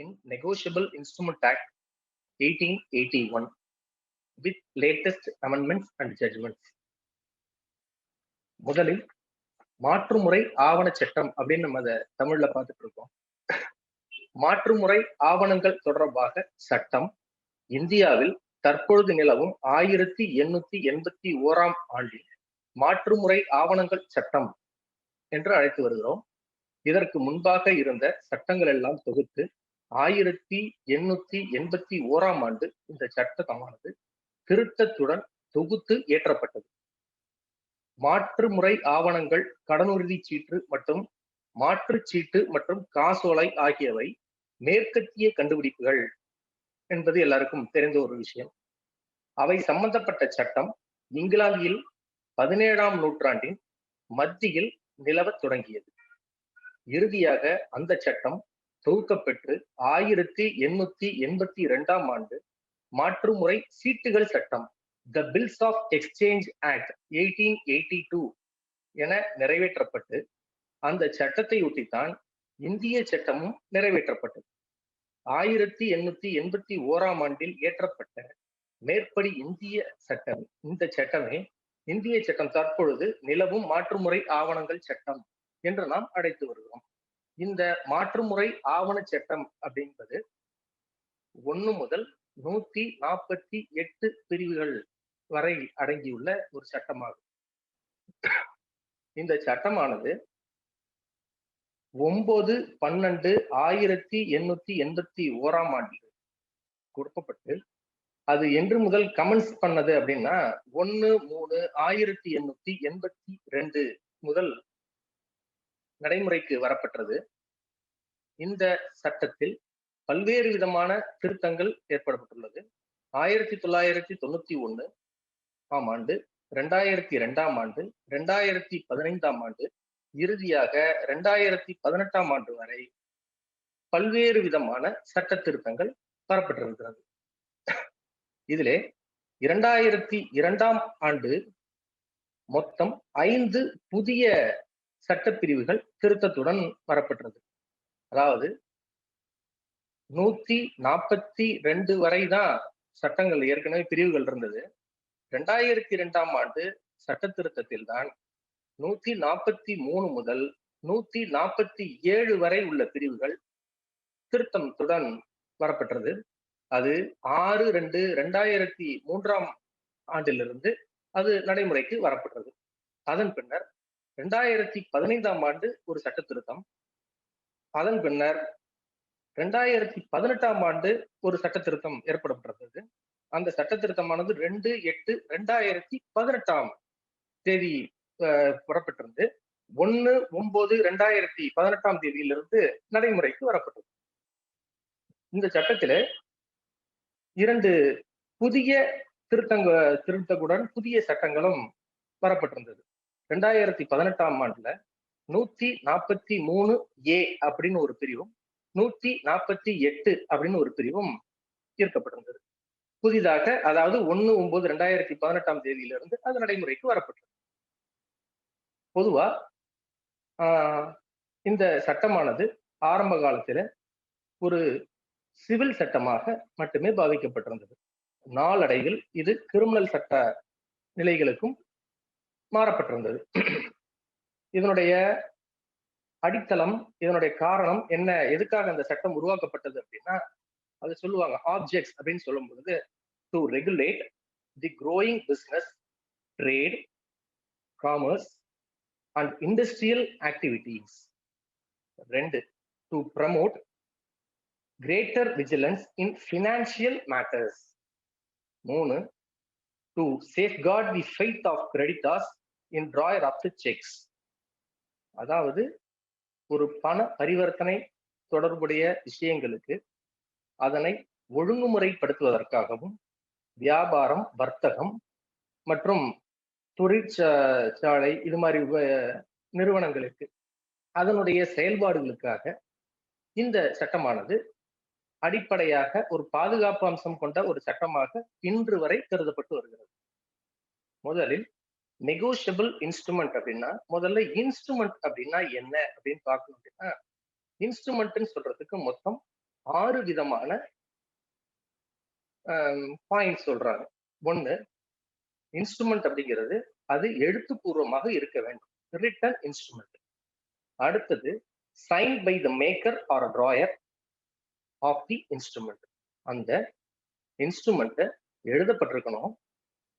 in Negotiable Instrument Act 1881 with latest amendments and judgments. முதலில் மாற்றுமுறை ஆவண சட்டம் அப்படின்னு நம்ம அதை தமிழ்ல பார்த்துட்டு இருக்கோம். மாற்றுமுறை ஆவணங்கள் தொடர்பாக சட்டம் இந்தியாவில் தற்பொழுது நிலவும் 1881 ஆண்டில் மாற்றுமுறை ஆவணங்கள் சட்டம் என்று அழைத்து வருகிறோம். இதற்கு முன்பாக இருந்த சட்டங்கள் எல்லாம் தொகுத்து 1881 ஆண்டு இந்த சட்டமானது திருத்தத்துடன் தொகுத்து ஏற்றப்பட்டது. மாற்றுமுறை ஆவணங்கள் கடனுறுதி சீட்டு மற்றும் மாற்றுச்சீட்டு மற்றும் காசோலை ஆகியவை மேற்கத்திய கண்டுபிடிப்புகள் என்பது எல்லாருக்கும் தெரிந்த ஒரு விஷயம். அவை சம்பந்தப்பட்ட சட்டம் இங்கிலாந்தில் 17ஆம் நூற்றாண்டின் மத்தியில் நிலவத் தொடங்கியது. இறுதியாக அந்த சட்டம் தொகுக்கப்பெற்று 1882 ஆண்டு மாற்றுமுறை சீட்டுகள் சட்டம் The Bills of Exchange Act 1882 என நிறைவேற்றப்பட்டு அந்த சட்டத்தை ஒட்டித்தான் இந்திய சட்டமும் நிறைவேற்றப்பட்டது. 1881 ஆண்டில் இயற்றப்பட்ட மேற்படி இந்திய சட்டம், இந்த சட்டமே இந்திய சட்டம் தற்பொழுது நிலவும் மாற்றுமுறை ஆவணங்கள் சட்டம் என்று நாம் அழைத்து வருகிறோம். இந்த மாற்றுமுறை ஆவண சட்டம் அப்படின்பது 1 முதல் 148 பிரிவுகள் வரை அடங்கியுள்ள ஒரு சட்டமாகும். இந்த சட்டமானது 9/12/1881 ஆண்டில் கொடுக்கப்பட்டு அது என்று முதல் கமென்ஸ் பண்ணது அப்படின்னா 1/3/1882 முதல் நடைமுறைக்கு வரப்பட்டது. இந்த சட்டத்தில் பல்வேறு விதமான திருத்தங்கள் ஏற்படப்பட்டுள்ளது. 1991 ஆண்டு, 2002 ஆண்டு, 2015 ஆண்டு, இறுதியாக 2018 ஆண்டு வரை பல்வேறு விதமான சட்ட திருத்தங்கள் வரப்பட்டிருக்கிறது. இதிலே 2002 ஆண்டு மொத்தம் 5 புதிய சட்டப்பிரிவுகள் திருத்தத்துடன் வரப்பட்டது. அதாவது 142 வரை தான் சட்டங்கள் ஏற்கனவே பிரிவுகள் இருந்தது. 2002 ஆண்டு சட்ட திருத்தத்தில் தான் 143 முதல் 147 வரை உள்ள பிரிவுகள் திருத்தத்துடன் வரப்பட்டது. அது 6/2/2003 ஆண்டிலிருந்து அது நடைமுறைக்கு வரப்பட்டது. அதன் பின்னர் 2015 ஆண்டு ஒரு சட்ட திருத்தம், அதன் பின்னர் 2018 ஆண்டு ஒரு சட்ட திருத்தம் ஏற்படப்பட்டது. அந்த சட்ட திருத்தமானது 2/8/2018 தேதி புறப்பட்டிருந்து 1/9/2018 தேதியிலிருந்து நடைமுறைக்கு வரப்பட்டது. இந்த சட்டத்தில 2 புதிய திருத்தங்களுடன் புதிய சட்டங்களும் வரப்பட்டிருந்தது. 2018 ஆண்டுல 143A அப்படின்னு ஒரு பிரிவும் 148 அப்படின்னு ஒரு பிரிவும் தீர்க்கப்பட்டிருந்தது. புதிதாக, அதாவது 1/9/2018 தேதியிலிருந்து அது நடைமுறைக்கு வரப்பட்டது. பொதுவா இந்த சட்டமானது ஆரம்ப காலத்தில் ஒரு சிவில் சட்டமாக மட்டுமே பாவிக்கப்பட்டிருந்தது. நாளடைவில் இது கிரிமினல் சட்ட நிலைகளுக்கும் மாறப்பட்டிருந்தது. இதனுடைய அடித்தளம், இதனுடைய காரணம் என்ன, எதுக்காக அந்த சட்டம் உருவாக்கப்பட்டது அப்படின்னா, அது சொல்லுவாங்க ஆப்ஜெக்ட்ஸ் அப்படின்னு சொல்லும் பொழுது, to regulate the growing business, trade, commerce and industrial activities. 2, to promote greater vigilance in financial matters. 3, to safeguard the faith of creditors in drawer of the cheques. அதாவது ஒரு பண பரிவர்த்தனை தொடர்புடைய விஷயங்களுக்கு அதனை ஒழுங்குமுறைப்படுத்துவதற்காகவும், வியாபாரம், வர்த்தகம் மற்றும் தொழிற்சாலை இது மாதிரி நிறுவனங்களுக்கு அதனுடைய செயல்பாடுகளுக்காக இந்த சட்டமானது அடிப்படையாக ஒரு பாதுகாப்பு அம்சம் கொண்ட ஒரு சட்டமாக இன்று வரை கருதப்பட்டு வருகிறது. முதலில் நெகோஷியபிள் இன்ஸ்ட்ருமெண்ட் அப்படின்னா, முதல்ல இன்ஸ்ட்ருமெண்ட் அப்படின்னா என்ன அப்படின்னு பார்க்கணும். அப்படின்னா, இன்ஸ்ட்ருமெண்ட்னு சொல்றதுக்கு மொத்தம் 6 விதமான பாயிண்ட் சொல்றாங்க. ஒண்ணு, இன்ஸ்ட்ருமெண்ட் அப்படிங்கிறது அது எழுத்துப்பூர்வமாக இருக்க வேண்டும், ரிட்டன் இன்ஸ்ட்ருமெண்ட். அடுத்தது, sign by the maker or drawer of the instrument. அந்த இன்ஸ்ட்ருமெண்ட் எழுதப்பட்டிருக்கணும்,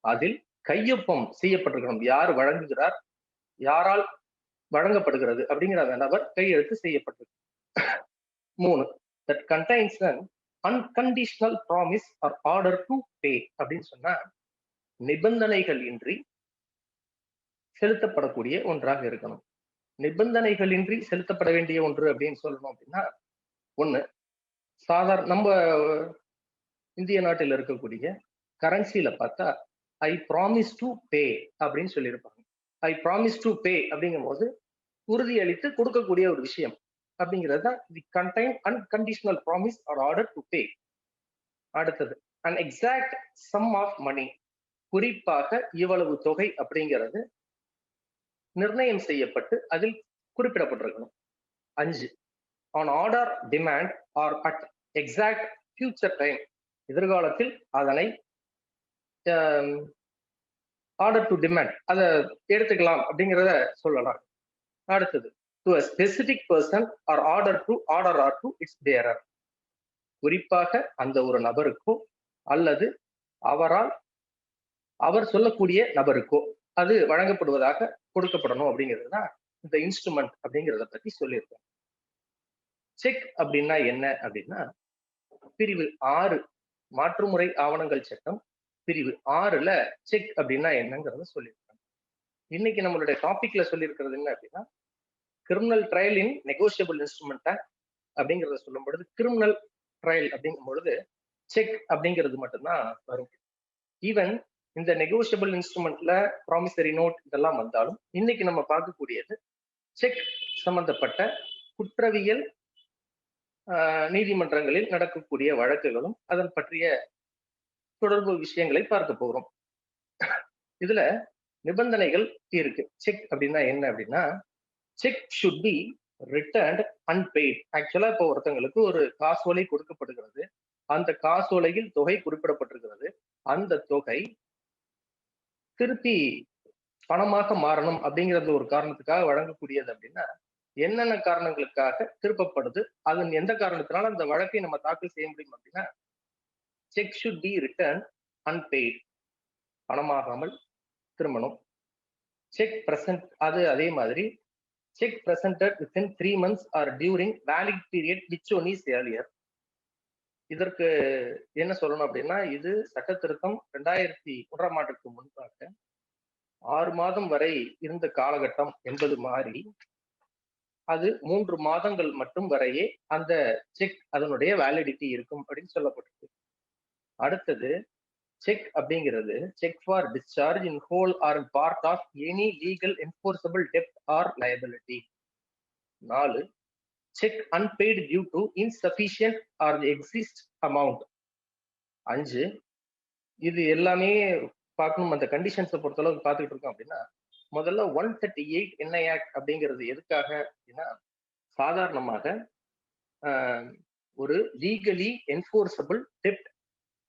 அதில் கையொப்பம் செய்யப்பட்டிருக்கணும். யார் வழங்குகிறார், யாரால் வழங்கப்படுகிறது அப்படிங்கிற அந்த நபர் கையெழுத்து செய்யப்பட்டிருக்கு. 3, that contains an unconditional promise or order to pay அப்படின்னு சொன்னா நிபந்தனைகள் இன்றி செலுத்தப்படக்கூடிய ஒன்றாக இருக்கணும். நிபந்தனைகள் இன்றி செலுத்தப்பட வேண்டிய ஒன்று அப்படின்னு சொல்லணும் அப்படின்னா, ஒண்ணு, சாதாரண நம்ம இந்திய நாட்டில் இருக்கக்கூடிய கரன்சியில பார்த்தா ஐ ப்ராமிஸ் டு பே அப்படின்னு சொல்லியிருப்பாங்க. ஐ ப்ராமிஸ் டு பே அப்படிங்கும் போது உறுதியளித்து கொடுக்கக்கூடிய ஒரு விஷயம் அப்படிங்கிறது தான் the contain unconditional promise or order to pay. அடுத்தது, an exact sum of money, குறிப்பாக இவ்வளவு தொகை அப்படிங்கிறது நிர்ணயம் செய்யப்பட்டு அதில் குறிப்பிடப்பட்டிருக்கணும். 5, on order, demand or at exact future time, எதிர்காலத்தில் அதனை ஆர்டர் டு டிமாண்ட் அதை எடுத்துக்கலாம் அப்படிங்கிறத சொல்லலாம். அடுத்தது, to a specific person or order to its bearer, குறிப்பாக அந்த ஒரு நபருக்கோ அல்லது அவர் சொல்லக்கூடிய நபருக்கோ அது வழங்கப்படுவதாக கொடுக்கப்படணும் அப்படிங்கிறது தான் இந்த இன்ஸ்ட்ருமெண்ட் அப்படிங்கிறத பத்தி சொல்லியிருக்கோம். செக் அப்படின்னா என்ன அப்படின்னா, பிரிவு 6 மாற்றுமுறை ஆவணங்கள் சட்டம் பிரிவு 6ல செக் அப்படின்னா என்னங்கிறத சொல்லியிருக்காங்க. இன்னைக்கு நம்மளுடைய டாபிக்ல சொல்லியிருக்கிறது என்ன அப்படின்னா, கிரிமினல் ட்ரையல் இன் நெகோசியபிள் இன்ஸ்ட்ருமெண்ட் ஆக்ட் அப்படிங்கிறத சொல்லும் பொழுது, கிரிமினல் ட்ரையல் அப்படிங்கும் பொழுது செக் அப்படிங்கிறது மட்டும்தான் வரும். ஈவன் இந்த நெகோசியபிள் இன்ஸ்ட்ருமெண்ட்ல ப்ராமிசரி நோட் இதெல்லாம் வந்தாலும் இன்னைக்கு நம்ம பார்க்கக்கூடியது செக் சம்பந்தப்பட்ட குற்றவியல் நீதிமன்றங்களில் நடக்கக்கூடிய வழக்குகளும் அதன் பற்றிய தொடர்பு விஷயங்களை பார்க்க போகிறோம். இதுல நிபந்தனைகள் இருக்கு. செக் அப்படின்னா என்ன அப்படின்னா, cheque should B returned unpaid. ஆக்சுவலா இப்போ ஒருத்தங்களுக்கு ஒரு காசோலை கொடுக்கப்படுகிறது, அந்த காசோலையில் தொகை குறிப்பிடப்பட்டிருக்கிறது, அந்த தொகை திருப்பி பணமாக மாறணும் அப்படிங்கிறது ஒரு காரணத்துக்காக வழங்கக்கூடியது. அப்படின்னா என்னென்ன காரணங்களுக்காக திருப்பப்படுது, அதன் எந்த காரணத்தினால அந்த வழக்கை நம்ம தாக்கல் செய்ய முடியும் அப்படின்னா, cheque should be return unpaid, பணமாகாமல் திரும்பணும். செக் பிரசன்ட், அது அதே மாதிரி cheque presented within 3 months or during valid period which one is earlier. இதற்கு என்ன சொல்லணும் அப்படின்னா, இது சட்ட திருத்தம் 2001ஆம் ஆண்டுக்கு முன்பாக 6 மாதம் வரை இருந்த காலகட்டம் என்பது மாறி அது 3 மாதங்கள் மட்டும் வரையே அந்த செக் அதனுடைய வேலிடிட்டி இருக்கும் அப்படின்னு சொல்லப்பட்டிருக்கு. அடுத்தது, செக் அப்படிங்கிறது cheque for discharge in whole or part of any legal enforceable டெப்ட் or liability. 4, cheque unpaid due to insufficient or exist amount. 5, இது எல்லாமே பார்க்கணும். அந்த கண்டிஷன்ஸை பொறுத்தளவுக்கு பார்த்துக்கிட்டு இருக்கோம் அப்படின்னா, முதல்ல 138 NI ஆக்ட் அப்படிங்கிறது எதுக்காக அப்படின்னா, சாதாரணமாக ஒரு லீகலி என்ஃபோர்சபிள் டெப்ட்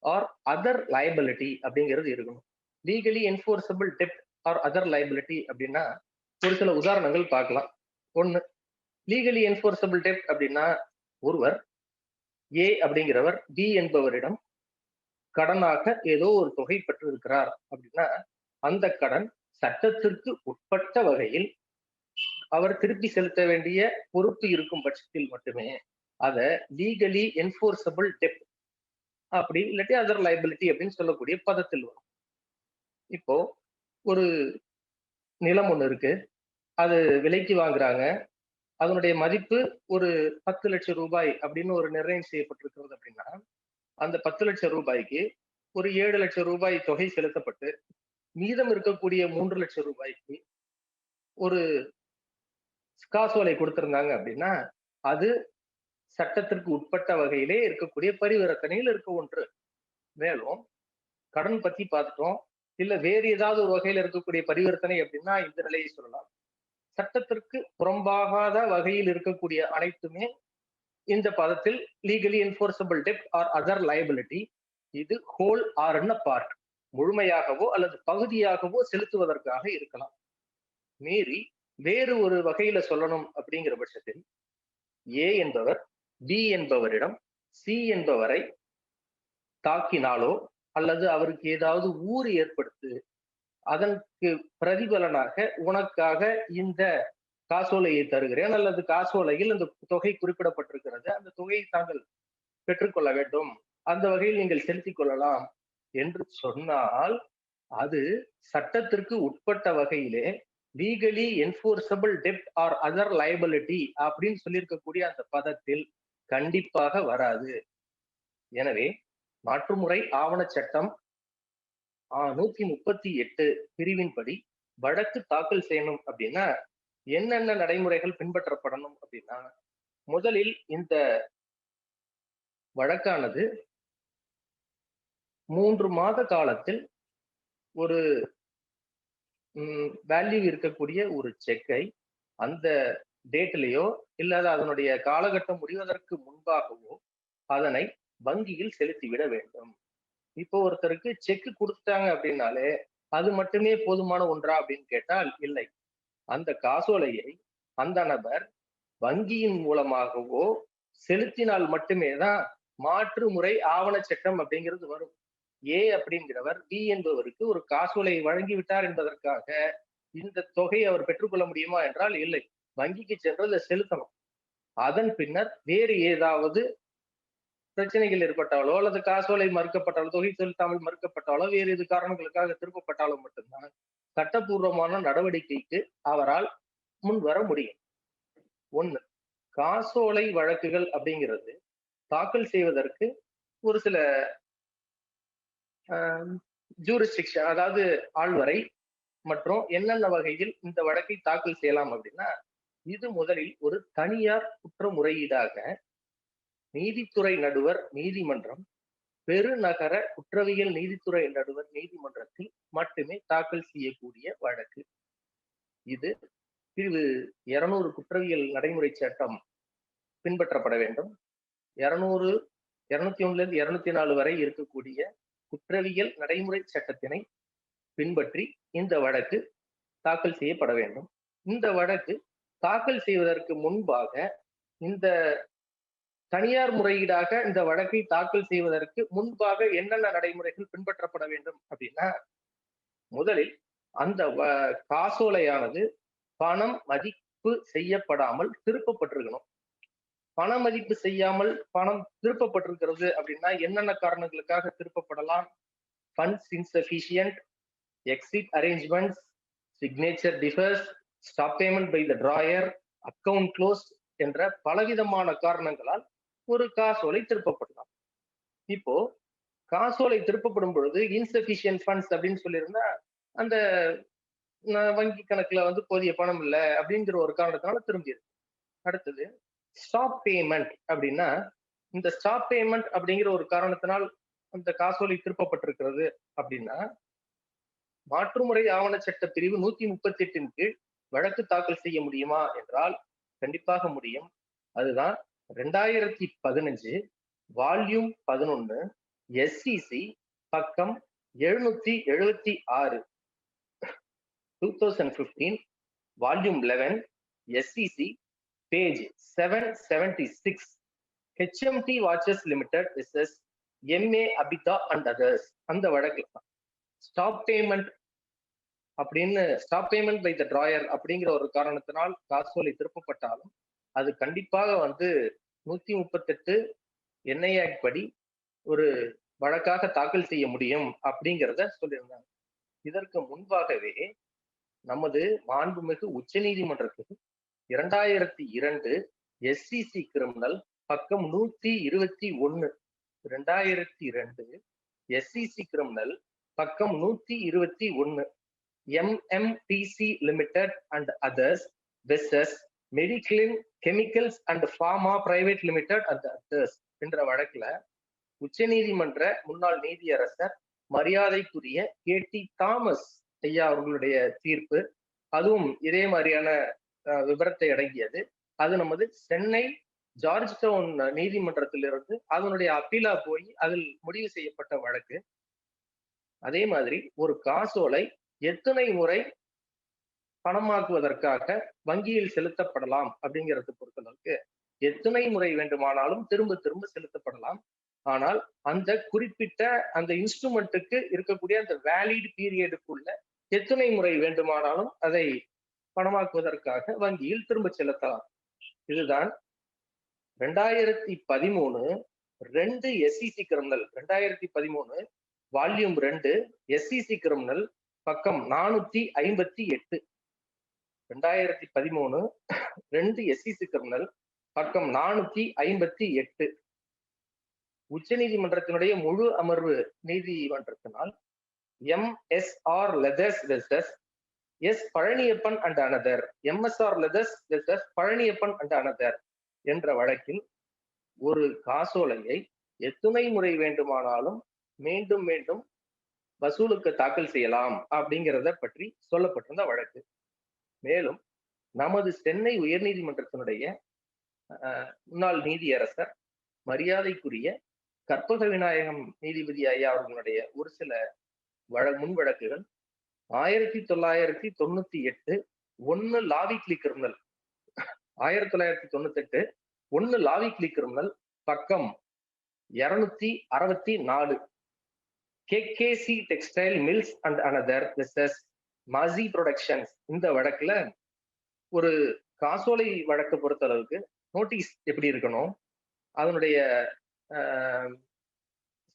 ஆர் அதர் லயபிலிட்டி அப்படிங்கிறது இருக்கணும். லீகலி என்ஃபோர்சபிள் டெப்ட் ஆர் அதர் லயபிலிட்டி அப்படின்னா ஒரு சில உதாரணங்கள் பார்க்கலாம். ஒண்ணு, லீகலி என்ஃபோர்சபிள் டெப்ட் அப்படின்னா, ஒருவர் ஏ அப்படிங்கிறவர் பி என்பவரிடம் கடனாக ஏதோ ஒரு தொகை பெற்றிருக்கிறார் அப்படின்னா, அந்த கடன் சட்டத்திற்கு உட்பட்ட வகையில் அவர் திருப்பி செலுத்த வேண்டிய பொறுப்பு இருக்கும் பட்சத்தில் மட்டுமே அதை லீகலி என்ஃபோர்சபிள் டெப்ட் அப்படி இல்லாட்டி அதர் லைபிலிட்டி அப்படின்னு சொல்லக்கூடிய பதத்தில் வரும். இப்போ ஒரு நிலம் ஒண்ணு இருக்கு, அது விலைக்கு வாங்குறாங்க, அதனுடைய மதிப்பு ஒரு 10 லட்சம் ரூபாய் அப்படின்னு ஒரு நிர்ணயம் செய்யப்பட்டிருக்கிறது அப்படின்னா, அந்த 10 லட்சம் ரூபாய்க்கு ஒரு 7 லட்சம் ரூபாய் தொகை செலுத்தப்பட்டு மீதம் இருக்கக்கூடிய 3 லட்சம் ரூபாய்க்கு ஒரு காசோலை கொடுத்திருந்தாங்க அப்படின்னா, அது சட்டத்திற்கு உட்பட்ட வகையிலே இருக்கக்கூடிய பரிவர்த்தனையில் இருக்க ஒன்று. மேலும் கடன் பத்தி பார்த்துட்டோம். இல்ல வேறு ஏதாவது ஒரு வகையில இருக்கக்கூடிய பரிவர்த்தனை அப்படின்னா இந்த நிலையை சொல்லலாம். சட்டத்திற்கு புறம்பாகாத வகையில் இருக்கக்கூடிய அனைத்துமே இந்த பதத்தில் லீகலி என்ஃபோர்சபிள் டெப்ட் ஆர் அதர் லைபிலிட்டி, இது ஹோல் ஆர் பார்ட், முழுமையாகவோ அல்லது பகுதியாகவோ செலுத்துவதற்காக இருக்கலாம். மீறி வேறு ஒரு வகையில சொல்லணும் அப்படிங்கிற பட்சத்தில் ஏ என்பவர் பி என்பவரிடம் சி என்பவரை தாக்கினாலோ அல்லது அவருக்கு ஏதாவது ஊறு ஏற்படுத்து, அதற்கு பிரதிபலனாக உனக்காக இந்த காசோலையை தருகிறேன் அல்லது காசோலையில் இந்த தொகை குறிப்பிடப்பட்டிருக்கிறது, அந்த தொகையை தாங்கள் பெற்றுக்கொள்ள வேண்டும், அந்த வகையில் நீங்கள் செலுத்திக் கொள்ளலாம் என்று சொன்னால் அது சட்டத்திற்கு உட்பட்ட வகையிலே லீகலி என்ஃபோர்சபிள் டெப்ட் ஆர் அதர் லைபிலிட்டி அப்படின்னு சொல்லியிருக்கக்கூடிய அந்த பதத்தில் கண்டிப்பாக வராது. எனவே மாற்றுமுறை ஆவண சட்டம் 138 பிரிவின்படி வழக்கு தாக்கல் செய்யணும் அப்படின்னா என்னென்ன நடைமுறைகள் பின்பற்றப்படணும் அப்படின்னா, முதலில் இந்த வழக்கானது 3 மாத காலத்தில் ஒரு வேல்யூ இருக்கக்கூடிய ஒரு செக்கை அந்த டேட்லயோ இல்லாத அதனுடைய காலகட்டம் முடிவதற்கு முன்பாகவோ அதனை வங்கியில் செலுத்திவிட வேண்டும். இப்போ ஒருத்தருக்கு செக் கொடுத்தாங்க அப்படின்னாலே அது மட்டுமே போதுமான ஒன்றா அப்படின்னு கேட்டால் இல்லை. அந்த காசோலையை அந்த நபர் வங்கியின் மூலமாகவோ செலுத்தினால் மட்டுமே தான் மாற்று முறை ஆவண சட்டம் அப்படிங்கிறது வரும். ஏ அப்படிங்கிறவர் பி என்பவருக்கு ஒரு காசோலையை வழங்கிவிட்டார் என்பதற்காக இந்த தொகையை அவர் பெற்றுக்கொள்ள முடியுமா என்றால் இல்லை. வங்கிக்கு சென்று அதை செலுத்தணும். அதன் பின்னர் வேறு ஏதாவது பிரச்சனைகள் ஏற்பட்டாலோ அல்லது காசோலை மறுக்கப்பட்டாலோ, தொகை செலுத்தாமல் மறுக்கப்பட்டாலோ, வேறு எது காரணங்களுக்காக திருப்பப்பட்டாலோ மட்டும்தான் சட்டப்பூர்வமான நடவடிக்கைக்கு அவரால் முன் வர முடியும். ஒண்ணு, காசோலை வழக்குகள் அப்படிங்கிறது தாக்கல் செய்வதற்கு ஒரு சில ஜூரிஸ்டிக்ஷன், அதாவது ஆள்வரை மற்றும் என்னென்ன வகையில் இந்த வழக்கை தாக்கல் செய்யலாம் அப்படின்னா, இது முதலில் ஒரு தனியார் குற்றமுறையீடாக நீதித்துறை நடுவர் நீதிமன்றம், பெருநகர குற்றவியல் நீதித்துறை நடுவர் நீதிமன்றத்தில் மட்டுமே தாக்கல் செய்யக்கூடிய வழக்கு. இது பிரிவு 200 குற்றவியல் நடைமுறை சட்டம் பின்பற்றப்பட வேண்டும். 200, 201 204 வரை இருக்கக்கூடிய குற்றவியல் நடைமுறை சட்டத்தினை பின்பற்றி இந்த வழக்கு தாக்கல் செய்யப்பட வேண்டும். இந்த வழக்கு தாக்கல் செய்வதற்கு முன்பாக இந்த தனியார் முறையீடாக இந்த வழக்கை தாக்கல் செய்வதற்கு முன்பாக என்னென்ன நடைமுறைகள் பின்பற்றப்பட வேண்டும் அப்படின்னா, முதலில் அந்த காசோலையானது பணம் மதிப்பு செய்யப்படாமல் திருப்பப்பட்டிருக்கணும். பண மதிப்பு செய்யாமல் பணம் திருப்பப்பட்டிருக்கிறது அப்படின்னா என்னென்ன காரணங்களுக்காக திருப்பப்படலாம்? Funds insufficient, exit arrangements, signature differs, stop payment by the drawer, account close என்ற பலவிதமான காரணங்களால் ஒரு காசோலை திருப்பப்படலாம். இப்போ காசோலை திருப்பப்படும் பொழுது இன்சஃபிஷியன்ட் ஃபண்ட்ஸ் அப்படின்னு சொல்லியிருந்தா அந்த வங்கி கணக்குல போதிய பணம் இல்லை அப்படிங்கிற ஒரு காரணத்தினால திரும்பியிருக்கு. அடுத்தது ஸ்டாப் பேமெண்ட் அப்படின்னா, இந்த ஸ்டாப் பேமெண்ட் அப்படிங்கிற ஒரு காரணத்தினால் அந்த காசோலை திருப்பப்பட்டிருக்கிறது அப்படின்னா, மாற்றுமுறை ஆவண சட்ட பிரிவு 138 கீழ் வழக்கு தாக்கல் செய்ய முடியுமா என்றால் கண்டிப்பாக முடியும். அதுதான் 2015 வால்யூம் 11 SCC பக்கம் 776, 2015 volume 11 SCC page 776, HMT watches limited versus MA Abitha and others, அந்த வழக்கு ஸ்டாப் பேமெண்ட் அப்படின்னு, stop payment by the drawer அப்படிங்கிற ஒரு காரணத்தினால் காசோலை திருப்பப்பட்டாலும் அது கண்டிப்பாக 138 NI ஆக்ட் படி ஒரு வழக்காக தாக்கல் செய்ய முடியும் அப்படிங்கிறத சொல்லியிருந்தாங்க. இதற்கு முன்பாகவே நமது மாண்புமிகு உச்ச நீதிமன்றத்தில் 2002 SCC கிரிமினல் பக்கம் 121, 2002 SCC கிரிமினல் பக்கம் 121 MMTC limited and others versus Mediclin chemicals and pharma private limited and others என்ற வழக்குல உச்ச நீதிமன்ற முன்னாள் நீதியரசர் மரியாதைக்குரிய KT தாமஸ் ஐயா அவர்களுடைய தீர்ப்பு, அதுவும் இதே மாதிரியான விபரத்தை அடங்கியது. அது நமது சென்னை ஜார்ஜ் டவுன் நீதிமன்றத்திலிருந்து அதனுடைய அப்பீலா போய் அதில் முடிவு செய்யப்பட்ட வழக்கு. அதே மாதிரி ஒரு காசோலை எத்தனை முறை பணமாக்குவதற்காக வங்கியில் செலுத்தப்படலாம் அப்படிங்கிறத பொறுத்தளவுக்கு எத்தனை முறை வேண்டுமானாலும் திரும்ப திரும்ப செலுத்தப்படலாம். ஆனால் அந்த குறிப்பிட்ட அந்த இன்ஸ்ட்ருமெண்ட்டுக்கு இருக்கக்கூடிய அந்த வேலிட் பீரியடுக்குள்ள எத்தனை முறை வேண்டுமானாலும் அதை பணமாக்குவதற்காக வங்கியில் திரும்ப செலுத்தலாம். இதுதான் 2013 2 SEC criminal 2013 volume 2 SEC criminal பக்கம் 458. 2013 2 SEC கிரிமினல் பக்கம் 458. உச்ச நீதிமன்றத்தினுடைய முழு அமர்வு நீதிமன்றத்தினால் MSR Leathers versus S Palaniappan and another, MSR Leathers versus Palaniappan and another என்ற வழக்கில் ஒரு காசோலையை எத்தனை முறை வேண்டுமானாலும் மீண்டும் மீண்டும் வசூலுக்கு தாக்கல் செய்யலாம் அப்படிங்கிறத பற்றி சொல்லப்பட்டிருந்த வழக்கு. மேலும் நமது சென்னை உயர்நீதிமன்றத்தினுடைய முன்னாள் நீதியரசர் மரியாதைக்குரிய கற்பக விநாயகம் நீதிபதி ஐயா அவர்களுடைய ஒரு சில முன் வழக்குகள் 1998 1 லாவிக்லி கிரிமினல் 1998 1 லாவிக்லி கிரிமினல் பக்கம் 264 KKC textile mills and another versus Masi productions. இந்த வழக்குல ஒரு காசோலை வழக்கு பொறுத்தளவுக்கு நோட்டீஸ் எப்படி இருக்கணும், அதனுடைய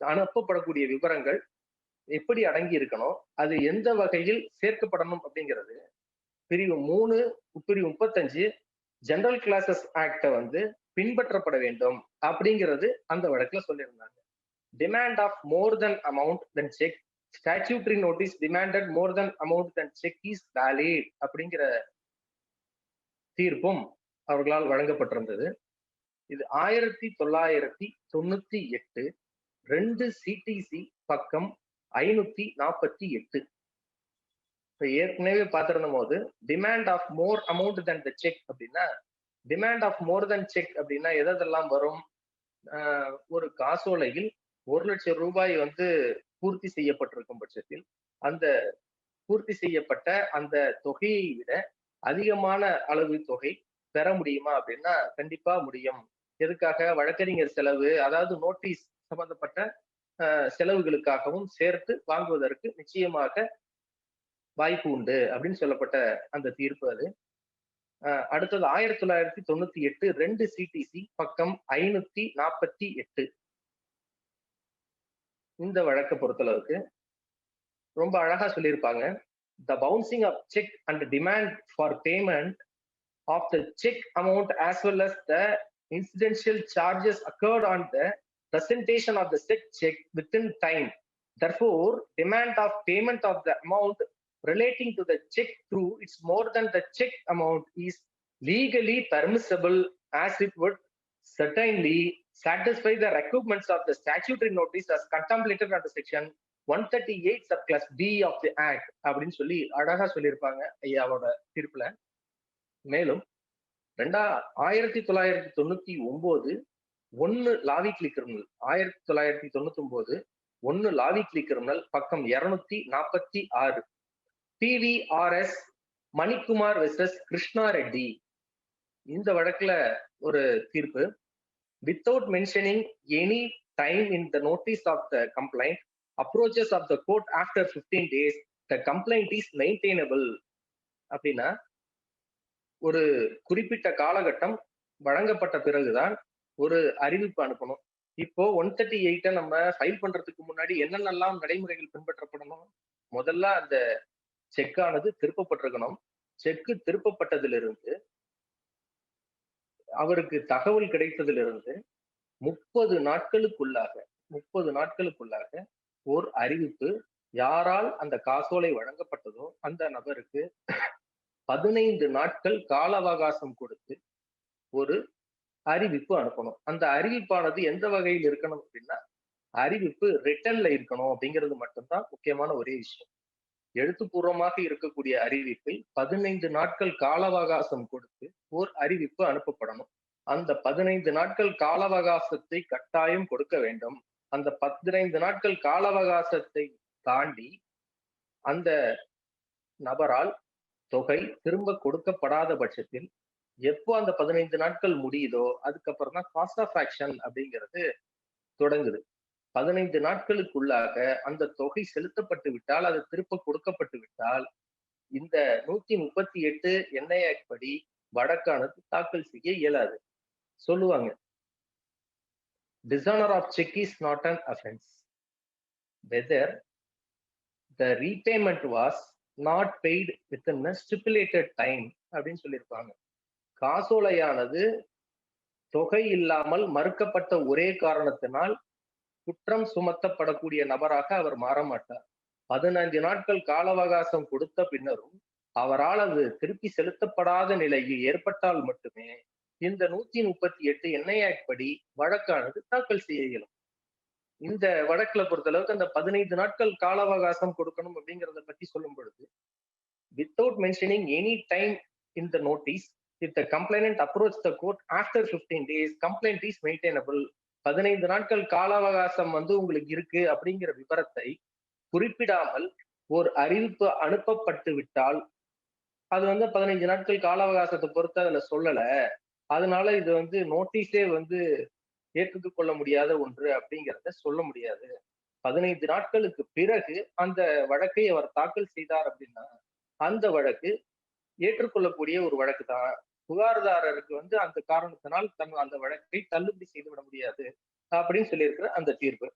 அனுப்பப்படக்கூடிய விவரங்கள் எப்படி அடங்கி இருக்கணும், அது எந்த வகையில் சேர்க்கப்படணும் அப்படிங்கிறது பிரிவு 3 பிரிவு 35 ஜெனரல் கிளாஸஸ் ஆக்ட பின்பற்றப்பட வேண்டும் அப்படிங்கிறது அந்த வழக்குல சொல்லியிருந்தாங்க. Demand of more than amount than cheque, statutory notice demanded more than amount than cheque is valid அப்படிங்கிற தீர்ப்பும் அவர்களால் வழங்கப்பட்டிருந்தது. இது 1998 2 CTC பக்கம் 548. ஏற்கனவே பார்த்திருந்த போது demand of more amount than the cheque அப்படின்னா, demand of more than cheque அப்படின்னா எதெல்லாம் வரும்? ஒரு காசோலையில் 1 லட்சம் ரூபாய் பூர்த்தி செய்யப்பட்டிருக்கும் பட்சத்தில் அந்த பூர்த்தி செய்யப்பட்ட அந்த தொகையை விட அதிகமான அளவு தொகை பெற முடியுமா அப்படின்னா கண்டிப்பா முடியும். எதுக்காக? வழக்கறிஞர் செலவு, அதாவது நோட்டீஸ் சம்பந்தப்பட்ட செலவுகளுக்காகவும் சேர்த்து வாங்குவதற்கு நிச்சயமாக வாய்ப்பு உண்டு அப்படின்னு சொல்லப்பட்ட அந்த தீர்ப்பு அது. அடுத்தது 1998 2 CTC பக்கம் 548. இந்த வழக்கை பொறுத்தளவுக்கு ரொம்ப அழகா சொல்லியிருப்பாங்க. The bouncing of check and demand for payment of the check amount as well as the incidental charges occurred on the presentation of the said check within time. Therefore, demand of payment of the amount relating to the check through it's more than the check amount is legally permissible as it would certainly satisfy the requirements of the statutory notice as contemplated under section 138 subclass B of the act அப்படின்னு சொல்லி அழகா சொல்லியிருப்பாங்க ஐயாவோட தீர்ப்புல. மேலும் 1999 1 law weekly criminal 1999 1 law weekly criminal பக்கம் 246 PVRS Manikumar versus Krishna Reddy. இந்த வழக்குல ஒரு தீர்ப்பு. Without mentioning any time in the notice of the complaint approaches of the court after 15 days the complaint is maintainable அப்படின்னா, ஒரு குறிப்பிட்ட காலகட்டம் வழங்கப்பட்ட பிறகுதான் ஒரு அறிவிப்பு அனுப்பணும். இப்போ 138 நம்ம ஃபைல் பண்றதுக்கு முன்னாடி என்னென்னலாம் நடைமுறைகள் பின்பற்றப்படணும்? முதல்ல அந்த செக்கானது திருப்பப்பட்டிருக்கணும். செக்கு திருப்பப்பட்டதிலிருந்து அவருக்கு தகவல் கிடைத்ததிலிருந்து 30 நாட்களுக்குள்ளாக ஓர் அறிவிப்பு யாரால் அந்த காசோலை வழங்கப்பட்டதோ அந்த நபருக்கு 15 நாட்கள் கால அவகாசம் கொடுத்து ஒரு அறிவிப்பு அனுப்பணும். அந்த அறிவிப்பானது எந்த வகையில் இருக்கணும் அப்படின்னா, அறிவிப்பு ரிட்டன்ல இருக்கணும் அப்படிங்கிறது மட்டும்தான் முக்கியமான ஒரே விஷயம். எழுத்துப்பூர்வமாக இருக்கக்கூடிய அறிவிப்பில் 15 நாட்கள் கால அவகாசம் கொடுத்து ஓர் அறிவிப்பு அனுப்பப்படணும். அந்த 15 நாட்கள் கால அவகாசத்தை கட்டாயம் கொடுக்க வேண்டும். அந்த 15 நாட்கள் கால அவகாசத்தை தாண்டி அந்த நபரால் தொகை திரும்ப கொடுக்கப்படாத பட்சத்தில் எப்போ அந்த 15 நாட்கள் முடியுதோ அதுக்கப்புறம் தான் காஸ்ட் ஆஃப் ஆக்ஷன் அப்படிங்கிறது தொடங்குது. 15 நாட்களுக்குள்ளாக அந்த தொகை செலுத்தப்பட்டு விட்டால், அது திரும்ப கொடுக்கப்பட்டு விட்டால், இந்த 138 என்ஐ ஆக்ட் படி வழக்கானது தாக்கல் செய்ய இயலாது. சொல்லுவாங்க, dishonor of check is not an offense whether the repayment was not paid within a stipulated time அப்படின்னு சொல்லியிருப்பாங்க. காசோலையானது தொகை இல்லாமல் மறுக்கப்பட்ட ஒரே காரணத்தினால் குற்றம் சுமத்தப்படக்கூடிய நபராக அவர் மாற மாட்டார். 15 நாட்கள் கால அவகாசம் கொடுத்த பின்னரும் அவரால் அது திருப்பி செலுத்தப்படாத நிலை ஏற்பட்டால் மட்டுமே இந்த 138 என்ஐ ஆக்ட் படி வழக்கானது தாக்கல் செய்ய இயலும். இந்த வழக்குல பொறுத்தளவுக்கு அந்த 15 நாட்கள் கால அவகாசம் கொடுக்கணும் அப்படிங்கறத பத்தி சொல்லும் பொழுது, without mentioning any time in the notice, if the complainant approach the court after 15 days, complaint is maintainable. 15 நாட்கள் கால அவகாசம் உங்களுக்கு இருக்கு அப்படிங்கிற விவரத்தை குறிப்பிடாமல் ஒரு அறிவிப்பு அனுப்பப்பட்டு விட்டால், அது 15 நாட்கள் கால அவகாசத்தை பொறுத்து அதுல சொல்லல, அதனால இது நோட்டீஸே ஏற்றுக்க கொள்ள முடியாத ஒன்று அப்படிங்கிறத சொல்ல முடியாது. 15 நாட்களுக்கு பிறகு அந்த வழக்கை அவர் தாக்கல் செய்தார் அப்படின்னா அந்த வழக்கு ஏற்றுக்கொள்ளக்கூடிய ஒரு வழக்கு தான். புகார்தாரருக்கு அந்த காரணத்தினால் அந்த வழக்கை தள்ளுபடி செய்துவிட முடியாது அப்படின்னு சொல்லியிருக்கிற அந்த தீர்ப்பு.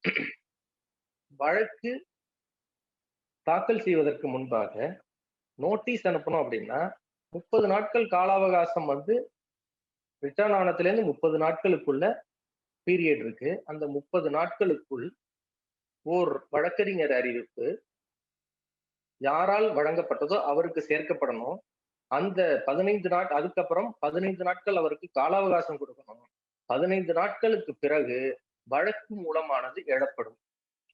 வழக்கு தாக்கல் செய்வதற்கு முன்பாக நோட்டீஸ் அனுப்பணும் அப்படின்னா 30 நாட்கள் கால அவகாசம் ரிட்டர்ன் ஆனதுல இருந்து 30 நாட்களுக்குள்ள பீரியட் இருக்கு. அந்த 30 நாட்களுக்குள் ஓர் வழக்கறிஞர் அறிவிப்பு யாரால் வழங்கப்பட்டதோ அவருக்கு சேர்க்கப்படணும். அந்த 15 நாட்கள் அதுக்கப்புறம் 15 நாட்கள் அவருக்கு கால அவகாசம் கொடுக்கணும். 15 நாட்களுக்கு பிறகு வழக்கு மூலமானது எழப்படும்.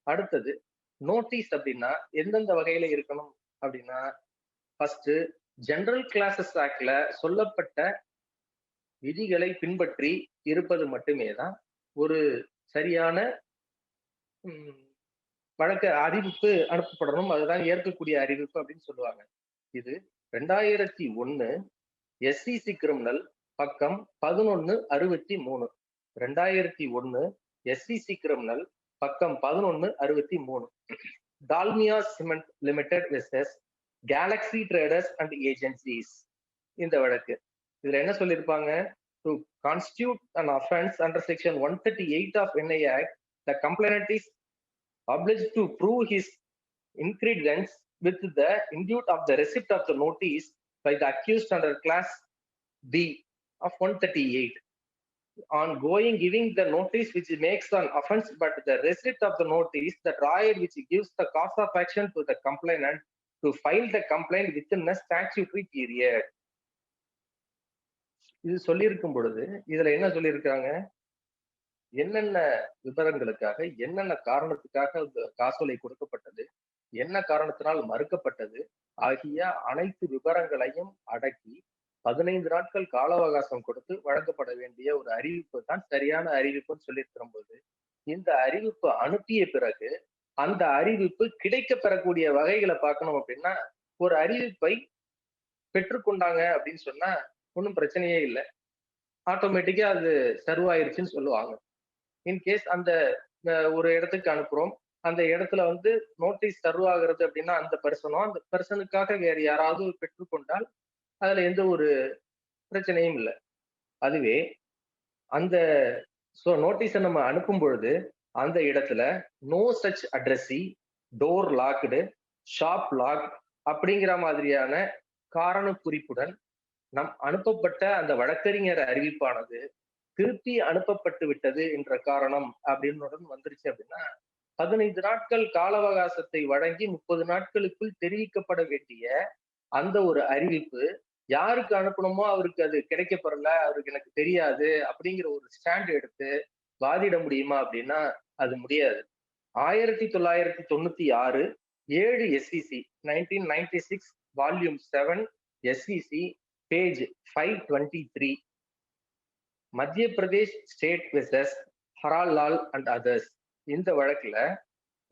அடுத்தது நோட்டீஸ் அப்படின்னா எந்தெந்த வகையில இருக்கணும் அப்படின்னா, ஃபர்ஸ்ட் ஜெனரல் கிளாஸஸ் ஆக்ட்ல சொல்லப்பட்ட விதிகளை பின்பற்றி இருப்பது மட்டுமே தான் ஒரு சரியான வழக்கு அறிவிப்பு அனுப்பப்படணும். அதுதான் ஏற்கக்கூடிய அறிவிப்பு அப்படின்னு சொல்லுவாங்க. இது 2001 SCC கிரிமினல் பக்கம் 1163. 2001 SCC கிரிமினல் பக்கம் 1163. Dalmia cement limited versus Galaxy traders and agencies. இந்த வழக்கு இதுல என்ன சொல்லியிருப்பாங்க? To constitute an offense under section 138 of NI Act, the complainant is obliged to prove his incredence with the inducement of the receipt of the notice by the accused under class B of 138. On giving the notice which makes an offense, but the receipt of the notice, the triad which gives the cause of action to the complainant to file the complaint within a statutory period. இது சொல்லியிருக்கும் பொழுது இதுல என்ன சொல்லியிருக்காங்க? என்னென்ன விவரங்களுக்காக, என்னென்ன காரணத்துக்காக காசோலை கொடுக்கப்பட்டது, என்ன காரணத்தினால் மறுக்கப்பட்டது ஆகிய அனைத்து விவரங்களையும் அடக்கி 15 நாட்கள் கால அவகாசம் கொடுத்து வழங்கப்பட வேண்டிய ஒரு அறிவிப்பு தான் சரியான அறிவிப்புன்னு சொல்லியிருக்கிற போது, இந்த அறிவிப்பு அனுப்பிய பிறகு அந்த அறிவிப்பு கிடைக்க பெறக்கூடிய வகைகளை பார்க்கணும். அப்படின்னா ஒரு அறிவிப்பை பெற்றுக்கொண்டாங்க அப்படின்னு சொன்னா ஒன்றும் பிரச்சனையே இல்லை, ஆட்டோமேட்டிக்கா அது சர்வ் ஆயிருச்சுன்னு சொல்லுவாங்க. இன்கேஸ் அந்த ஒரு இடத்துக்கு அனுப்புறோம், அந்த இடத்துல நோட்டீஸ் சர்வ் ஆகுறது அப்படின்னா அந்த பர்சனுக்காக வேற யாராவது பெற்றுக்கொண்டால் அதுல எந்த ஒரு பிரச்சனையும் இல்லை. அதுவே அந்த நோட்டீஸை நம்ம அனுப்பும் பொழுது அந்த இடத்துல no such addressee, door locked, shop lock அப்படிங்கிற மாதிரியான காரண குறிப்புடன் நம் அனுப்பப்பட்ட அந்த வழக்கறிஞர் அறிவிப்பானது திருப்பி அனுப்பப்பட்டு விட்டது என்ற காரணம் அப்படின்னு வந்துருச்சு அப்படின்னா 15 நாட்கள் கால அவகாசத்தை வழங்கி 30 நாட்களுக்குள் தெரிவிக்கப்பட வேண்டிய அந்த ஒரு அறிவிப்பு யாருக்கு அனுப்பணுமோ அவருக்கு அது கிடைக்கப்பெறல, அவருக்கு எனக்கு தெரியாது அப்படிங்கிற ஒரு ஸ்டாண்ட் எடுத்து வாதிட முடியுமா அப்படின்னா அது முடியாது. 1996 7 SCC 1996 volume 7 SCC page 523 Madhya Pradesh state versus Haral Lal and others. இந்த வழக்குல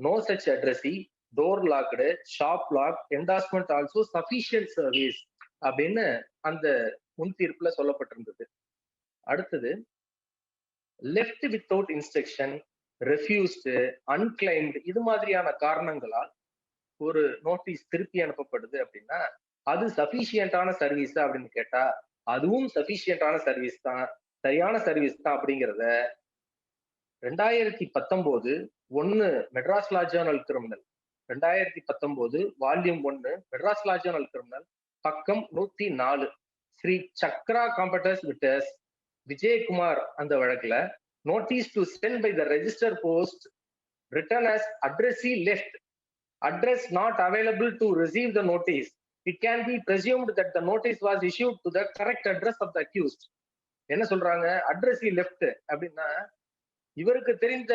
no such addressee, door locked, shop lock, endorsement also sufficient service அப்படின்னு அந்த முன் தீர்ப்புல சொல்லப்பட்டிருந்தது. அடுத்தது left without instruction, refused, unclaimed, இது மாதிரியான காரணங்களால் ஒரு நோட்டீஸ் திருப்பி அனுப்பப்படுது அப்படின்னா அது சஃபிஷியன்டான சர்வீஸ் அப்படின்னு கேட்டா அதுவும் சஃபிஷியன்டான சர்வீஸ் தான், சரியான சர்வீஸ் தான் அப்படிங்கிறத 2019 1 Madras law journal criminal, 2019 volume 1 Madras law journal criminal பக்கம் 104 ஸ்ரீ சக்ரா காம்படர்ஸ் விட்டர்ஸ் விஜயகுமார் அந்த வழக்குல notice to sent by the register post return as addressee left, address not available to receive the notice, it can be presumed that the notice was issued to the correct address of the accused. என்ன சொல்றாங்க, addressee left அப்படின்னா இவருக்கு தெரிந்த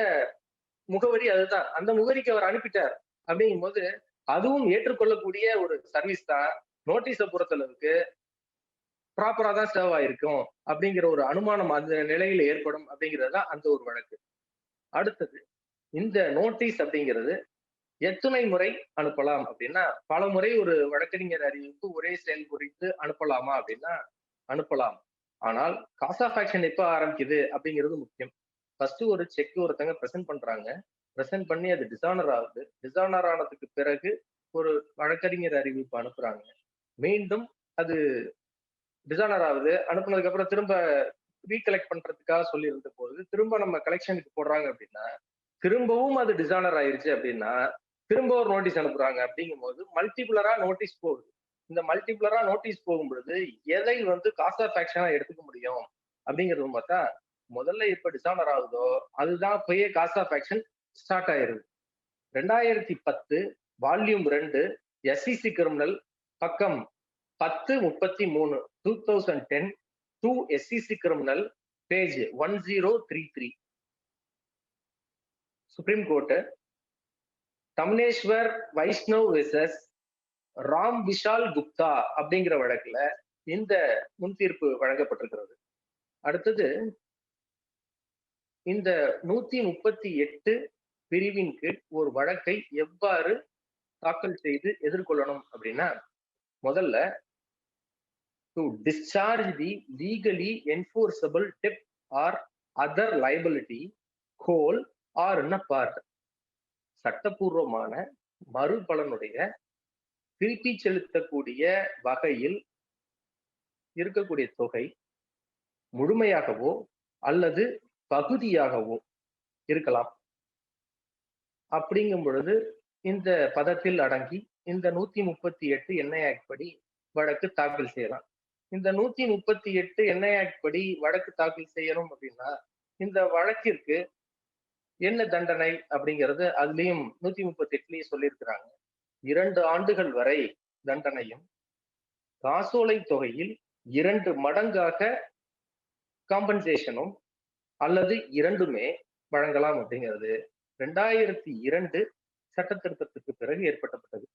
முகவரி அதுதான், அந்த முகவரிக்கு அவர் அனுப்பிட்டார் அப்படிங்கும் போது அதுவும் ஏற்றுக்கொள்ளக்கூடிய ஒரு சர்வீஸ் தான். நோட்டீஸை பொறுத்தளவுக்கு ப்ராப்பரா தான் சர்வ் ஆயிருக்கும் அப்படிங்கிற ஒரு அனுமானம் அந்த நிலையில ஏற்படும் அப்படிங்கிறது தான் அந்த ஒரு வழக்கு. அடுத்தது இந்த நோட்டீஸ் அப்படிங்கிறது எத்தனை முறை அனுப்பலாம் அப்படின்னா, பல முறை ஒரு வழக்கறிஞர் அறிவிப்பு ஒரே செயல் குறித்து அனுப்பலாமா அப்படின்னா அனுப்பலாம். ஆனால் காஸ் ஆஃப் ஆக்ஷன் எப்ப ஆரம்பிக்குது அப்படிங்கிறது முக்கியம். ஃபர்ஸ்ட் ஒரு செக் ஒருத்தங்க பிரசன்ட் பண்றாங்க, பிரசன்ட் பண்ணி அது டிசானர் ஆகுது, டிசானர் ஆனதுக்கு பிறகு ஒரு வழக்கறிஞர் அறிவிப்பு அனுப்புறாங்க, மீண்டும் அது டிசானர் ஆகுது, அனுப்புனதுக்கு அப்புறம் திரும்ப ரீகலெக்ட் பண்றதுக்காக சொல்லி இருந்த போது திரும்ப நம்ம கலெக்ஷனுக்கு போடுறாங்க அப்படின்னா திரும்பவும் அது டிசானர் ஆயிருச்சு அப்படின்னா திரும்ப ஒரு நோட்டீஸ் அனுப்புறாங்க. அப்படிங்கும் போது மல்டிபுலரா நோட்டீஸ் போகுது. இந்த மல்டிபுலரா நோட்டீஸ் போகும் பொழுது எதை காஸ் ஆஃப் ஆக்ஷனா எடுத்துக்க முடியும் அப்படிங்கிறது பார்த்தா முதல்ல இப்ப டிசானர் ஆகுதோ அதுதான் போய் காஸ் ஆஃப் ஆக்ஷன் ஸ்டார்ட் ஆயிருது. 2010 வால்யூம் 2 எஸ்சிசி கிரிமினல் பக்கம் 1033 2010 2 SCC criminal page 1033 Supreme Court Damneshwar Vaishnav versus Ram Vishal Gupta அப்படிங்கிற வழக்குல இந்த முன் தீர்ப்பு வழங்கப்பட்டிருக்கிறது. அடுத்தது இந்த 138 பிரிவின் கீழ் ஒரு வழக்கை எவ்வாறு தாக்கல் செய்து எதிர்கொள்ளணும் அப்படின்னா, முதல்ல to discharge the legally enforceable டெப்ட் or other liability whole or in a part, சட்டப்பூர்வமான மறுபலனுடைய திருப்பி செலுத்தக்கூடிய வகையில் இருக்கக்கூடிய தொகை முழுமையாகவோ அல்லது பகுதியாகவோ இருக்கலாம். அப்படிங்கும் பொழுது இந்த பதத்தில் அடங்கி இந்த 138 என்ஐ ஆக்ட் படி வழக்கு தாக்கல் செய்யலாம். இந்த 138 என்ஐ ஆக்ட் படி வழக்கு தாக்கல் செய்யணும் அப்படின்னா இந்த வழக்கிற்கு என்ன தண்டனை அப்படிங்கிறது அதுலயும் 138லயே சொல்லியிருக்கிறாங்க. 2 ஆண்டுகள் வரை தண்டனையும் காசோலை தொகையில் 2 மடங்காக காம்பன்சேஷனும் அல்லது இரண்டுமே வழங்கலாம் அப்படிங்கிறது 2002 சட்ட திருத்தத்துக்கு பிறகு ஏற்பட்டப்பட்டது.